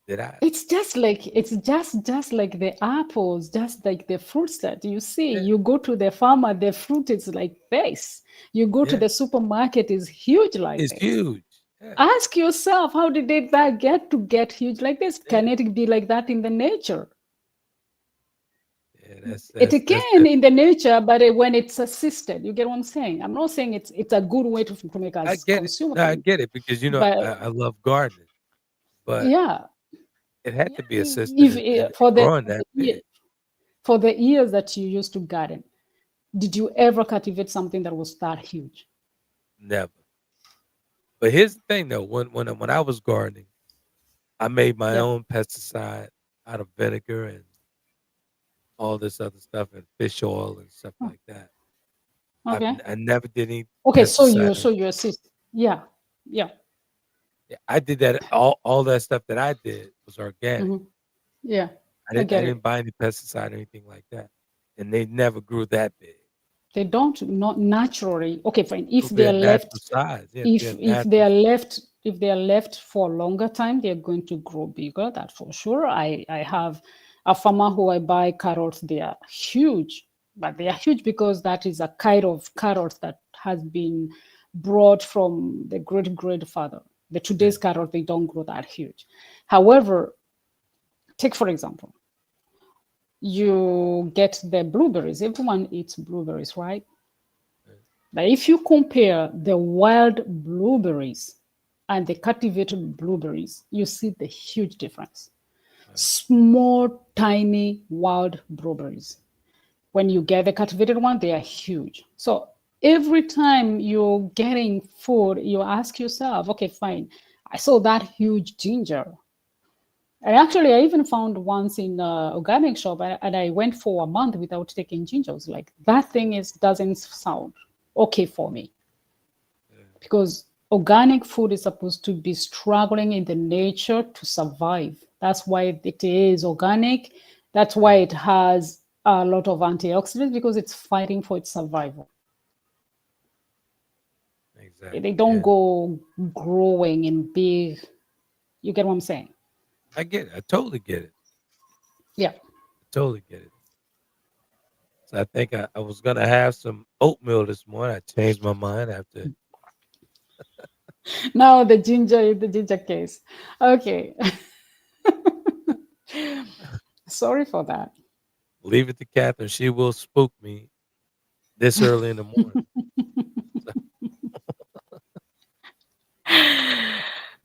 did I? It's just like the apples, just like the fruits that you see. Yeah, You go to the farmer, the fruit is like this. You go to yeah, the supermarket, is huge like it's this. huge. Yeah, Ask yourself, how did it that get huge like this? yeah, Can it be like that in the nature? yeah. It That's can in the nature, but when it's assisted, you get what I'm saying. I'm not saying it's a good way to make I us get it. consume No, I things, get it because but I love gardening, but yeah, it had yeah, to be assisted if in for the growing that big. For the years that you used to garden, did you ever cultivate something that was that huge? Never. But here's the thing, though. When I was gardening, I made my Yeah. own pesticide out of vinegar and all this other stuff and fish oil and stuff Oh, like that. okay. I never did any Okay. pesticide. So you assist. Yeah. Yeah. Yeah, I did that. All that stuff that I did was organic. Hmm. Yeah. I I didn't I get didn't it. buy any pesticide or anything like that, and they never grew that big. They don't not naturally. Okay, fine. If To be they a are natural left, size, yeah, to be a if they natural. are left, if they are left for a longer time, they are going to grow bigger. That for sure. I have a farmer who I buy carrots. They are huge, but they are huge because that is a kind of carrot that has been brought from the great grandfather. The Yeah, today's carrot, they don't grow that huge. However, take for example, you get the blueberries. Everyone eats blueberries, right? yeah, But if you compare the wild blueberries and the cultivated blueberries, you see the huge difference. right. Small, tiny wild blueberries. When you get the cultivated one, they are huge. So every time you're getting food, you ask yourself, okay, fine. I saw that huge ginger. And actually, I even found once in an organic shop, and I went for a month without taking ginger. I was like, that thing is doesn't sound okay for me, Yeah, because organic food is supposed to be struggling in the nature to survive. That's why it is organic. That's why yeah, it has a lot of antioxidants, because it's fighting for its survival. They exactly. don't Yeah, go growing in big. You get what I'm saying? I get it. I totally get it. Yeah. I totally get it. So I think I was gonna have some oatmeal this morning. I changed my mind after. Now the ginger case. Okay. Sorry for that. Leave it to Catherine. She will spook me this early in the morning.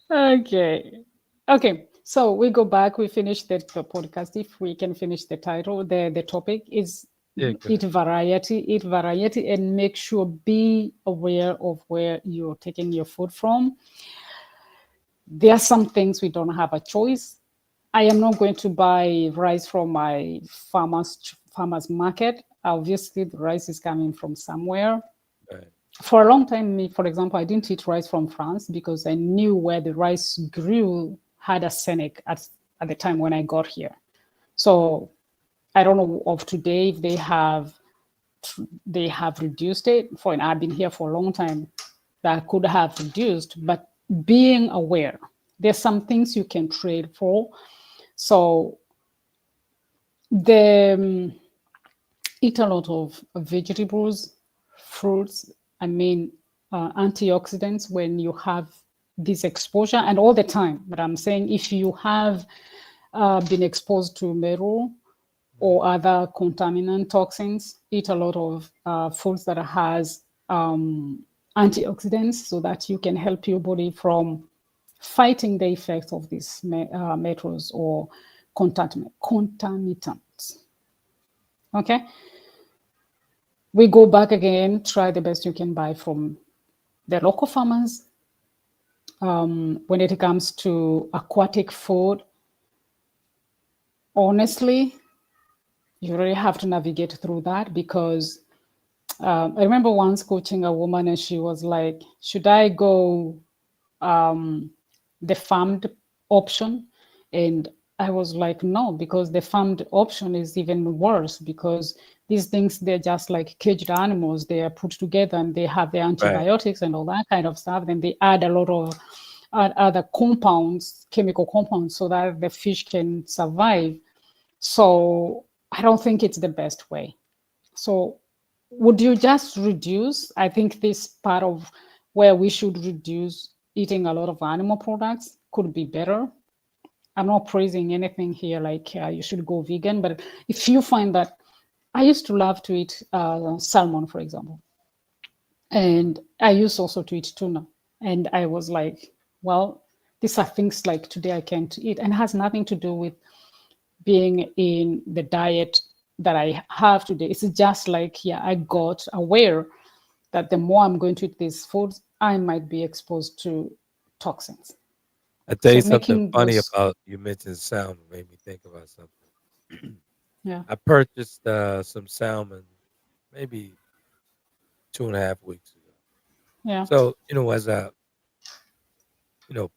So, Okay. Okay. So we go back. We finish the podcast. If we can finish the title, the topic is yeah, go ahead. eat variety, and make sure be aware of where you're taking your food from. There are some things we don't have a choice. I am not going to buy rice from my farmers market. Obviously, the rice is coming from somewhere. Right, For a long time, me, for example, I didn't eat rice from France because I knew where the rice grew had arsenic at the time when I got here. So I don't know of today if they have reduced it. For and I've been here for a long time, that could have reduced. But being aware, there's some things you can trade for. So the eat a lot of vegetables, fruits, I mean, antioxidants when you have this exposure, and all the time. But I'm saying if you have been exposed to metal right, or other contaminant toxins, eat a lot of foods that has antioxidants so that you can help your body from fighting the effects of these metals or contaminants. Okay, we go back again, try the best you can buy from the local farmers. When it comes to aquatic food, honestly, you really have to navigate through that, because I remember once coaching a woman and she was like, should I go the farmed option? And I was like, no, because the farmed option is even worse, because these things, they're just like caged animals. They are put together and they have the right. antibiotics and all that kind of stuff. Then they add a lot of other compounds, chemical compounds, so that the fish can survive. So I don't think it's the best way. So would you just reduce? I think this part of where we should reduce eating a lot of animal products could be better. I'm not praising anything here, like you should go vegan, but if you find that, I used to love to eat salmon, for example, and I used also to eat tuna, and I was like, well, these are things like today I can't eat, and it has nothing to do with being in the diet that I have today. It's just like, yeah, I got aware that the more I'm going to eat these foods, I might be exposed to toxins. I tell So you something making funny those, about you mentioned salmon made me think about something. yeah, I purchased some salmon maybe 2.5 weeks ago. yeah, So, as I,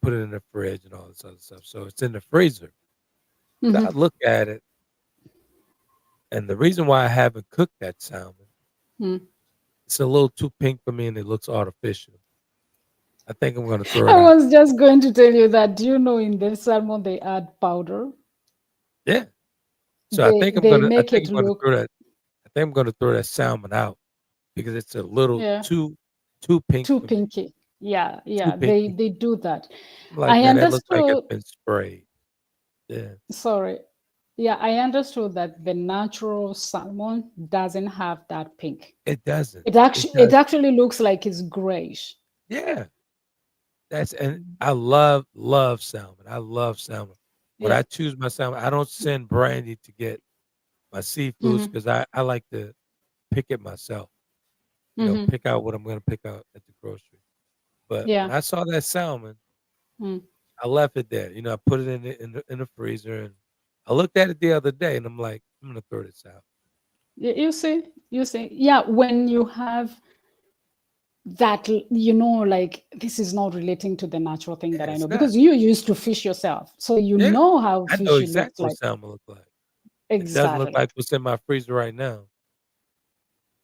put it in the fridge and all this other stuff. So it's in the freezer. So I hmm look at it, and the reason why I haven't cooked that salmon, mm. it's a little too pink for me and it looks artificial. I think I'm gonna throw I it out. was just going to tell you that. Do you know in the salmon they add powder? Yeah. So They I make think it I'm gonna look, throw that I think I'm gonna throw that salmon out because it's a little yeah, too pink too for me. pinky. Yeah, Too yeah, pinky. they do that. I'm like, I man, that looks like it's understood. been sprayed. Yeah. Sorry. Yeah, I understood that the natural salmon doesn't have that pink. It doesn't. It It does. actually looks like it's grayish. Yeah. And I love salmon. I love salmon. When Yeah. I choose my salmon, I don't send Brandy to get my seafoods hmm because I like to pick it myself. hmm Pick out what I'm gonna pick out at the grocery. But when Yeah. I saw that salmon, Mm. I left it there. I put it in the freezer, and I looked at it the other day, and I'm like, I'm gonna throw this out. You see, yeah, when you have that, like this is not relating to the natural thing Yeah, that I it's know not. because you used to fish yourself. So you Yeah, know how I know fishy looks exactly what like. salmon look like. It doesn't look Exactly. like what's in my freezer right now.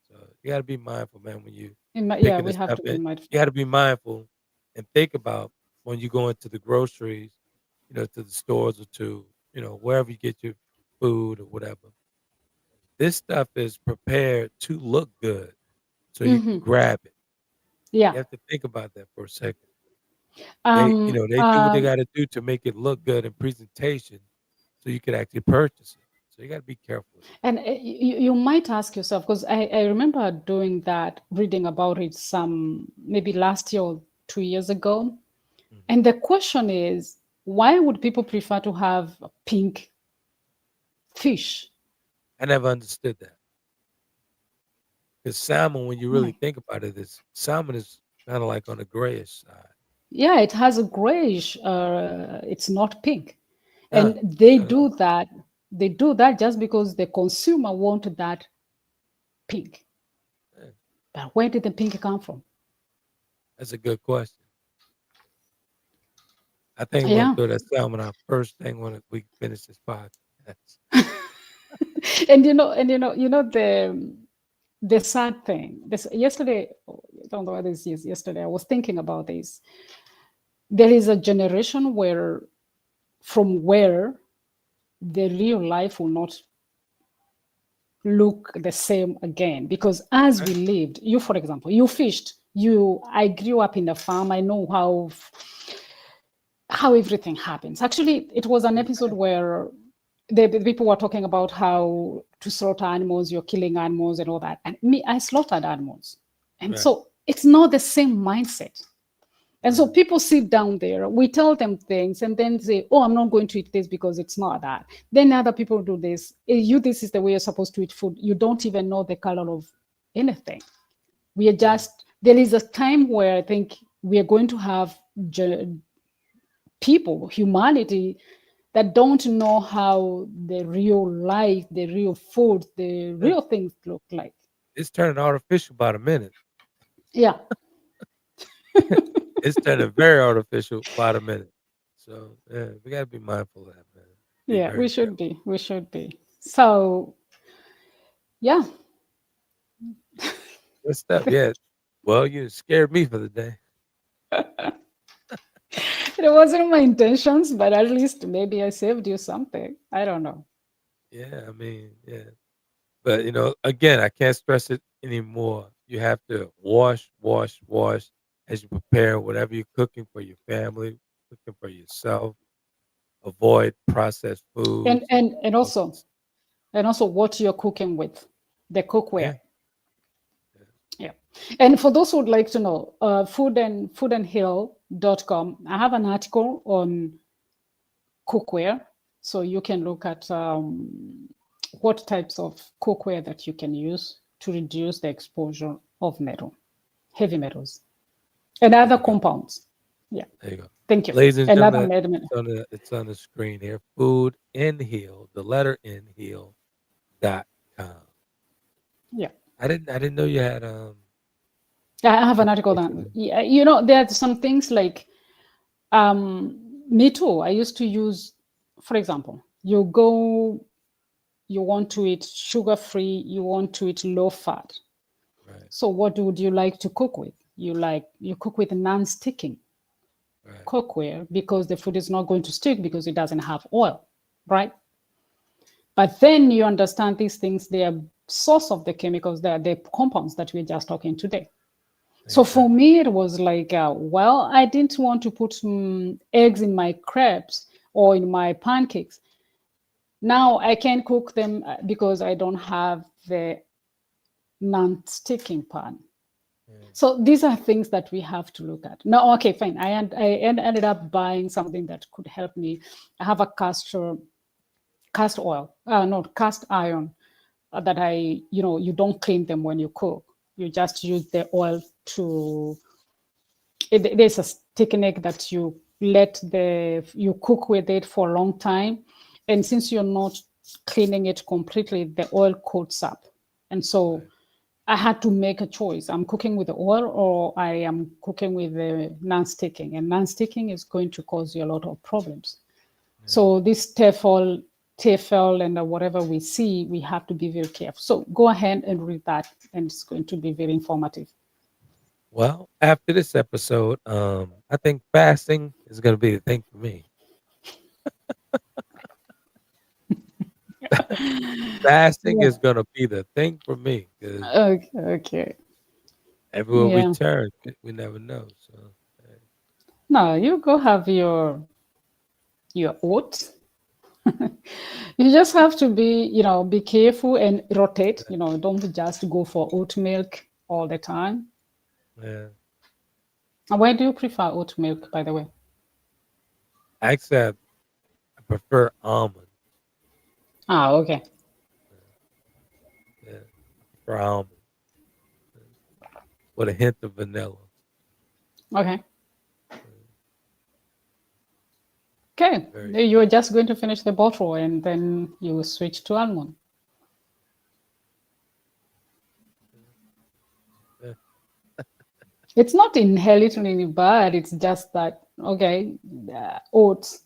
So you gotta be mindful, man, when you Yeah, picking we this have stuff to be in. mindful. You gotta be mindful and think about when you go into the groceries, to the stores or to, wherever you get your food or whatever. This stuff is prepared to look good so you can hmm grab it. Yeah. You have to think about that for a second. They, Um, they do what they um, gotta do to make it look good in presentation so you could actually purchase it. So you gotta be careful with that. and you might ask yourself, because I remember doing that, reading about it some maybe last year or 2 years ago. Mhm. And the question is, why would people prefer to have pink fish? I never understood that. Because salmon, when you really Like, think about it, is salmon is kind of like on the grayish side. yeah, it has a grayish, it's not pink. No, And they not at all. do that. They do that just because the consumer want that pink. Yeah, But where did the pink come from? that's a good question. I think I'm gonna Yeah. throw that salmon out first thing when we finish this podcast. And the sad thing. This yesterday, I don't know whether this is yesterday. I was thinking about this. There is a generation where, from where the real life will not look the same again, because as we Right, lived, you, for example, you fished. I grew up in a farm. I know how everything happens. Actually, it was an episode exactly. where the people were talking about how to slaughter animals, you're killing animals and all that. And me, I slaughtered animals. And Right, so it's not the same mindset. And so right. people sit down there, we tell them things, and then say, oh, I'm not going to eat this because it's not that. Then other people do this. This is the way you're supposed to eat food. You don't even know the color of anything. Yeah. There is a time where I think we are going to have people, humanity, that don't know how the real life, the real food, the Yeah. real things look like. It's turning artificial by the minute. Yeah, It's turning very artificial by the minute. So yeah, we gotta be mindful of that, man. Be yeah, we very should careful. be. We should be. So, yeah, Good stuff. Yeah. Well, you scared me for the day. it wasn't my intentions, but at least maybe I saved you something. I don't know. Yeah, I mean, yeah. But again, I can't stress it anymore. You have to wash, wash, wash as you prepare whatever you're cooking for your family, cooking for yourself. Avoid processed And foods and and and all also this. and also what you're cooking with, the cookware. Yeah, yeah. Yeah. And for those who would like to know, foodandhill.com, I have an article on cookware. So you can look at what types of cookware that you can use to reduce the exposure of heavy metals, and There other you go. compounds. Yeah, There you go. thank you. Ladies and Another gentlemen, medicine. it's on the screen here. Food in Heal, the letter in Heal.com. Yeah, I didn't know you had I have an article that, information. yeah, there are some things like, me too. I used to use, for example, you want to eat sugar free, you want to eat low fat. Right, So what would you like to cook with? You cook with non-sticking right, cookware because the food is not going to stick because it doesn't have oil, right? But then you understand these things, they are source of the chemicals, they are the compounds that we're just talking today. So exactly. for me, it was like, well, I didn't want to put eggs in my crepes or in my pancakes. Now I can cook them because I don't have the non-sticking pan. Yeah. So these are things that we have to look at. No, okay, fine. Ended up buying something that could help me. I have a cast iron that you don't clean them when you cook. You just use the oil there's a technique that you cook with it for a long time. And since you're not cleaning it completely, the oil coats up. And so Right. I had to make a choice. I'm cooking with the oil or I am cooking with the non-sticking. And non-sticking is going to cause you a lot of problems. Yeah. So this TFL and whatever we see, we have to be very careful. So go ahead and read that, and it's going to be very informative. Well, after this episode, I think fasting is going to be the thing for me. Fasting Yeah. is going to be the thing for me because Okay. Okay. everywhere we Yeah. turn, we never know. So, No, you go have your oats. You just have to be careful and rotate. Don't just go for oat milk all the time. yeah. And why do you prefer oat milk, by the way? Actually, I prefer almond. Ah, okay. Yeah, I prefer almond with a hint of vanilla. Okay. Uh, Okay. Very. You're just going to finish the bottle and then you will switch to almond. Yeah. It's not inherently bad. It's just that, okay, oats,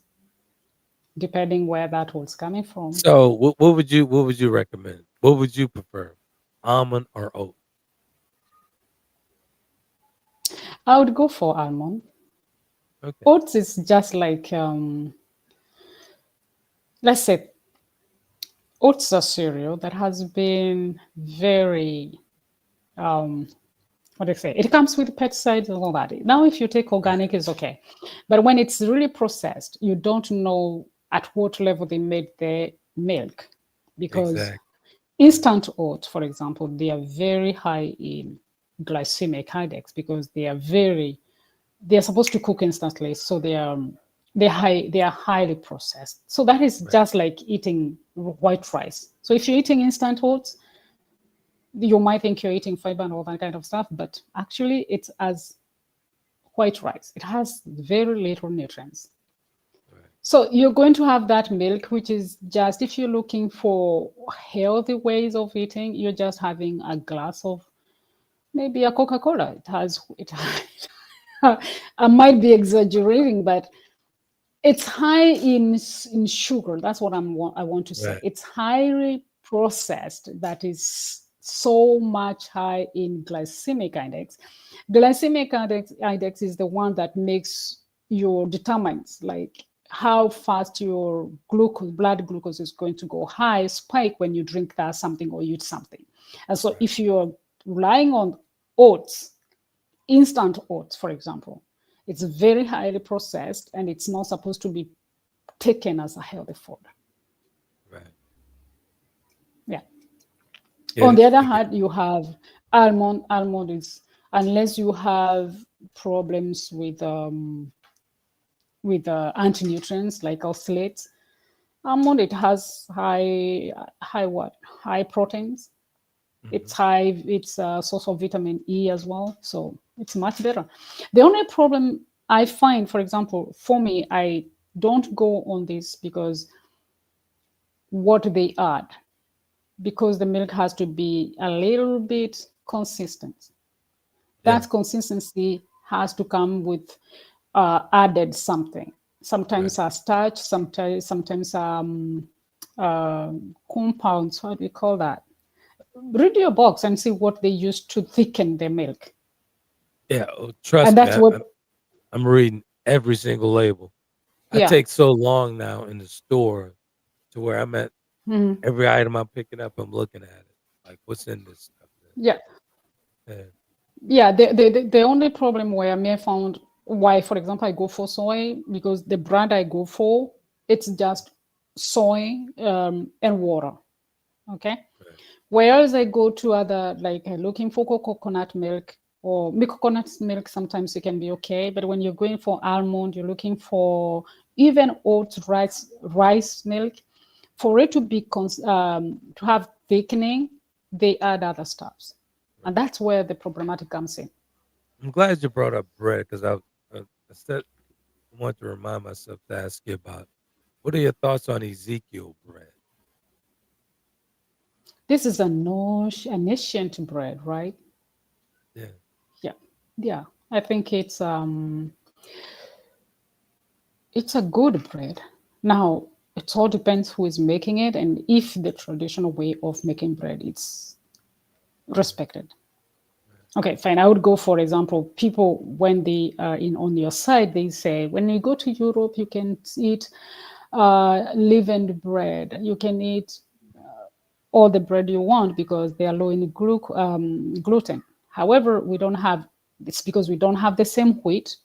depending where that oat's coming from. So, what would you recommend? What would you prefer, almond or oat? I would go for almond. Okay. Oats is just like, let's say, oats are cereal that has been very, what do you say? It comes with pesticides and all that. Now, if you take Right. organic, it's okay. But when it's really processed, you don't know at what level they made the milk. Because Exactly. Right. instant oats, for example, they are very high in glycemic index because they are supposed to cook instantly. So they are highly processed. So that is Right. just like eating white rice. So if you're eating instant oats, you might think you're eating fiber and all that kind of stuff, but actually it's as white rice. It has very little nutrients. Right. So you're going to have that milk, which is just, if you're looking for healthy ways of eating, you're just having a glass of maybe a Coca-Cola. I might be exaggerating, but it's high in sugar. That's what I want to say. Right. It's highly processed. That is so much high in glycemic index. Glycemic index is the one that determines like how fast your blood glucose is going to go high, spike when you drink that something or eat something. And so Right. if you're relying on oats, instant oats, for example, it's very highly processed and it's not supposed to be taken as a healthy food. Right. Yeah. Get On it? the other I get hand, it. you have almond. Almond is, unless you have problems with anti-nutrients like oxalates, Almond, it has high what? High proteins. Hmm. It's a source of vitamin E as well. So it's much better. The only problem I find, for example, for me, I don't go on this because what they add, because the milk has to be a little bit consistent. Yeah. That consistency has to come with added something. Right. Sometimes a starch, sometimes compounds. What do we call that? Read your box and see what they use to thicken the milk, Yeah. Oh, and trust me, that's what. I'm reading every single label. I Yeah, take so long now in the store to where I'm at mhm. every item I'm picking up, I'm looking at it. Like, what's in this stuff? Yeah, Yeah. yeah. The only problem where I may have found why, for example, I go for soy because the brand I go for, it's just soy and water. Okay. Right. Whereas I go to other, like looking for coconut milk or milk, coconut milk, sometimes it can be okay. But when you're going for almond, you're looking for even oats, rice milk, for it to be to have thickening, they add other stuffs, and Right. that's where the problematic comes in. I'm glad you brought up bread because I said I want to remind myself to ask you about what are your thoughts on Ezekiel bread? This is an ancient bread, right? Yeah. Yeah, yeah. I think it's a good bread. Now, it all depends who is making it and if the traditional way of making bread is Right. respected. Okay, fine. I would go, for example, people when they are in on your side, they say when you go to Europe, you can eat leavened bread. You can eat all the bread you want because they are low in gluten. However, we don't have. It's because we don't have the same wheat.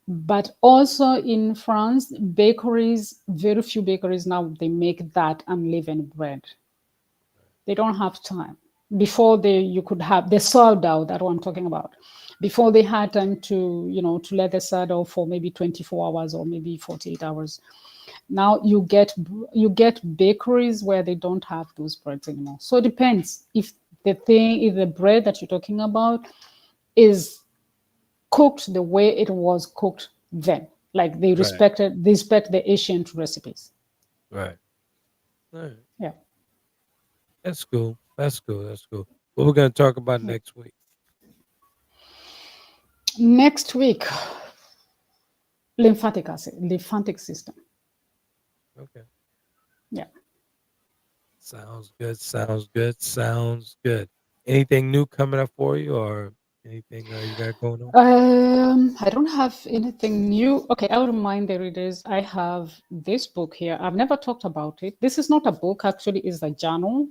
But also in France, bakeries, very few bakeries now, they make that unleavened bread. They don't have time. Before you could have the sourdough, that what I'm talking about. Before they had time to let the sourdough for maybe 24 hours or maybe 48 hours. Now you get bakeries where they don't have those breads anymore. So it depends if the bread that you're talking about is cooked the way it was cooked then. Like Right. they respect the ancient recipes. Right. All right. Yeah. That's cool. That's cool. That's cool. What we're gonna talk about Yeah. next week? Next week, lymphatic system. Okay. Yeah. Sounds good. Sounds good. Sounds good. Anything new coming up for you, or anything you got going on? I don't have anything new. Okay, I'll remind the readers. I have this book here. I've never talked about it. This is not a book, actually, it's a journal.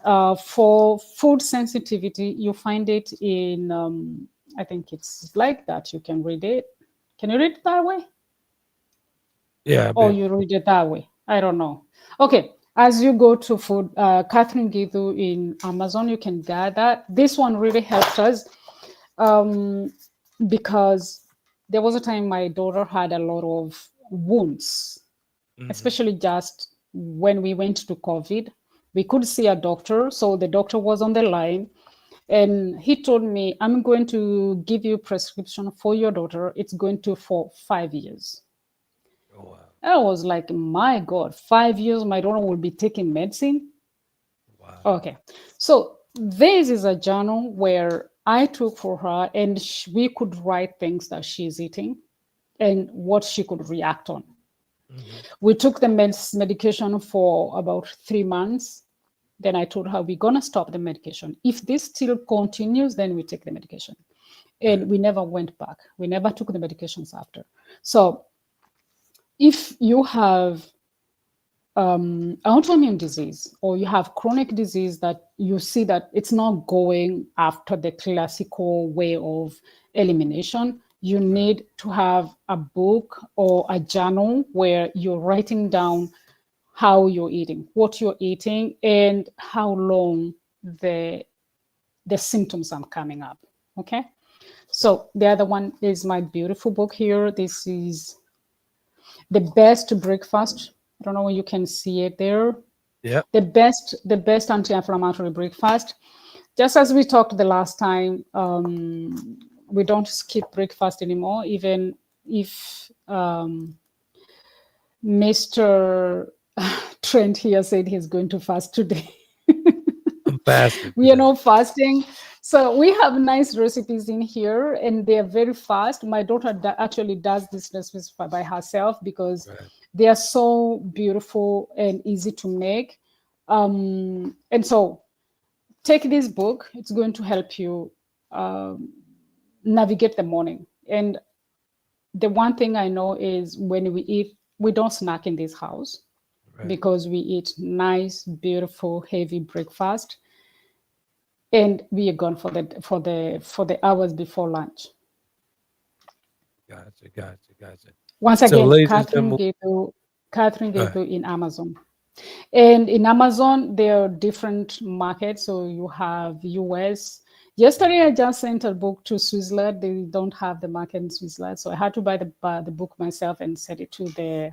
For food sensitivity, you find it in, I think it's like that. You can read it. Can you read it that way? Yeah, I've Or been. you read it that way? I don't know. Okay, as you go to food, Catherine Gitu in Amazon, you can get that. This one really helped us um, because there was a time my daughter had a lot of wounds, Hmm. especially just when we went to COVID. We could see a doctor, so the doctor was on the line, and he told me, "I'm going to give you prescription for your daughter. It's going to for 5 years." Oh wow. I was like, "My God, 5 years, my daughter will be taking medicine." Wow. Okay, so this is a journal where I took for her, and we could write things that she's eating and what she could react on. Hmm. We took the medication for about 3 months. Then I told her, we're going to stop the medication. If this still continues, then we take the medication. Right. And we never went back. We never took the medications after. So if you have autoimmune disease or you have chronic disease that you see that it's not going after the classical way of elimination, you Right. need to have a book or a journal where you're writing down how you're eating, what you're eating, and how long the symptoms are coming up. Okay. Okay. So the other one is my beautiful book here. This is the best breakfast I don't know when you can see it there. Yep. The best anti-inflammatory breakfast. Just as we talked the last time, we don't skip breakfast anymore, even if Mr. Trent here said he's going to fast today. I'm fasting We are today. not fasting. So we have nice recipes in here and they're very fast. My daughter actually does this recipes by herself because Right. they are so beautiful and easy to make. And so take this book. It's going to help you navigate the morning. And the one thing I know is when we eat, we don't snack in this house Right. because we eat nice, beautiful, heavy breakfast, and we are gone for the hours before lunch. Gotcha. Gotcha. Gotcha. Once So, again, ladies and Catherine gentlemen, gave you Catherine go gave ahead. you in Amazon. And in Amazon, there are different markets. So you have US. Yesterday, I just sent a book to Switzerland. They don't have the market in Switzerland, so I had to buy the book myself and send it to the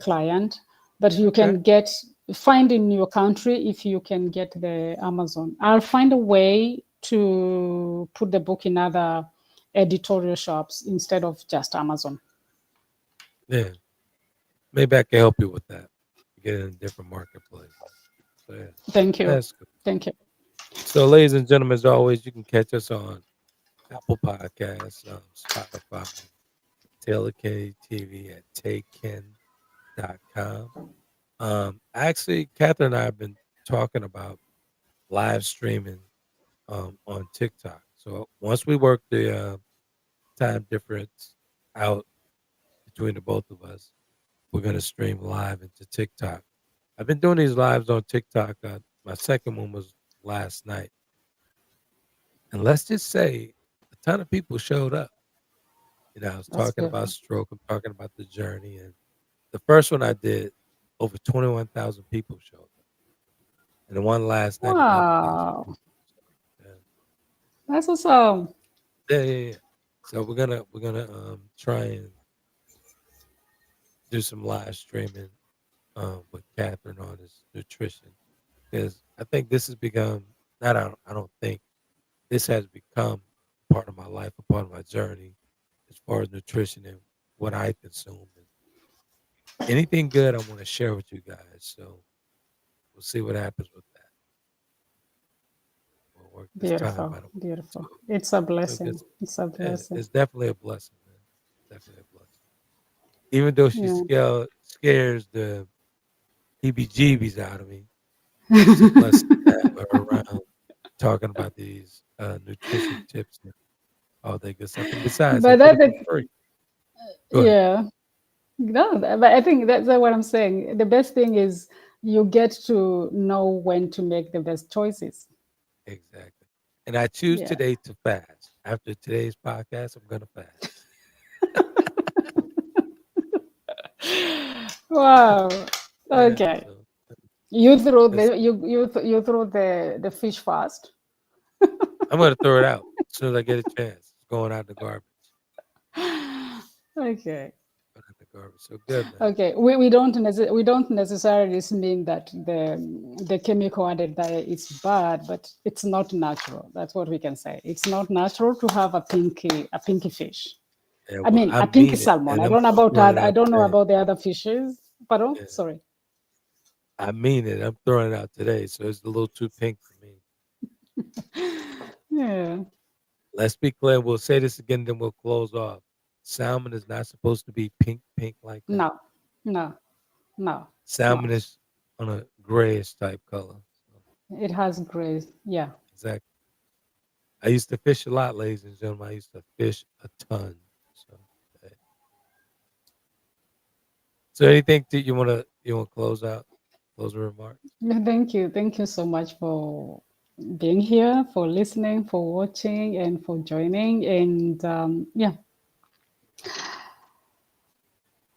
client. But you Okay. can find in your country if you can get the Amazon. I'll find a way to put the book in other editorial shops instead of just Amazon. Yeah. Maybe I can help you with that. Get it in different marketplaces. So, yeah, Thank you. that's good. Thank you. So, ladies and gentlemen, as always, you can catch us on Apple Podcasts, Spotify, Taylor Kennedy TV at taken.com. Actually, Catherine and I have been talking about live streaming on TikTok. So once we work the time difference out between the both of us, we're going to stream live into TikTok. I've been doing these lives on TikTok. My second one was last night. And let's just say a ton of people showed up. I was That's talking about beautiful. stroke. I'm talking about the journey. And the first one I did, over 21,000 people showed up. And the one last night, 11,000 Wow, people. So, yeah. that's awesome. Yeah, yeah, yeah. So we're gonna try and do some live streaming with Catherine on his nutrition because I think this has become not I don't think this has become part of my life, a part of my journey as far as nutrition and what I consume and anything good I want to share with you guys. So we'll see what happens with that. We'll work this time Beautiful, out. beautiful. So It's a so blessing. it's It's a yeah, blessing. it's definitely a blessing, man. Definitely a blessing. Even though she Yeah. scares the heebie-jeebies out of me. It's a blessing to have her around talking about these nutrition tips and all that good stuff. And besides, I But did that, it for free. Go ahead. yeah, no, but I think that's what I'm saying. The best thing is you get to know when to make the best choices. Exactly. And I choose Yeah. today to fast. After today's podcast, I'm gonna fast. Wow. Yeah. Okay. So You throw that's, the fish fast. I'm gonna throw it out as soon as I get a chance. It's going out in the garbage. Okay. Going out the garbage. So good, man. Okay. We don't necessarily mean that the chemical added diet is bad, but it's not natural. That's what we can say. It's not natural to have a pinky fish. Yeah. I Well, mean, I a pinky mean it, salmon. and I I'm don't know about throwing that. it I out don't know today. about the other fishes. Pardon? Yeah. Sorry. I mean it. I'm throwing it out today. So it's a little too pink for me. Yeah. Let's be clear. We'll say this again, then we'll close off. Salmon is not supposed to be pink, pink like that. No. No. No. Salmon No. is on a grayish type color. So, It has gray. Yeah. exactly. I used to fish a lot, ladies and gentlemen. I used to fish a ton. So, uh, so anything that you want to close out? Closing remarks. Yeah, thank you. Thank you so much for being here, for listening, for watching, and for joining. And yeah,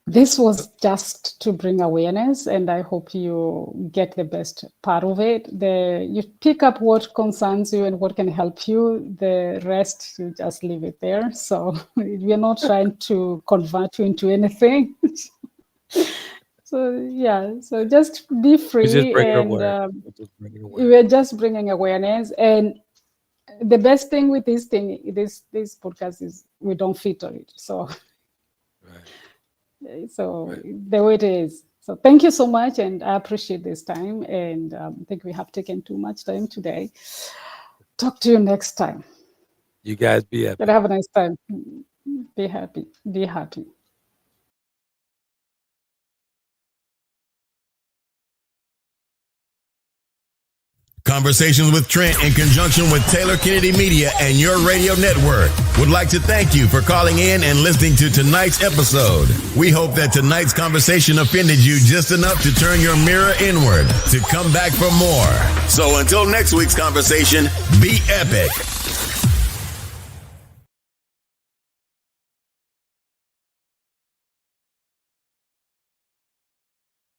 this Uh, was just to bring awareness, and I hope you get the best part of it. You pick up what concerns you and what can help you. The rest, you just leave it there. So we're not trying to convert you into anything. So yeah, so just be We're just free, bringing and awareness. We're just bringing awareness. we're just bringing awareness. And the best thing with this podcast is we don't filter it. So Right. so Right. the way it is. So thank you so much, and I appreciate this time. And I think we have taken too much time today. Talk to you next time. You guys be And epic. have a nice time. Be happy. Be happy. Conversations with Trent in conjunction with Taylor Kennedy Media and your radio network would like to thank you for calling in and listening to tonight's episode. We hope that tonight's conversation offended you just enough to turn your mirror inward to come back for more. So until next week's conversation, be epic.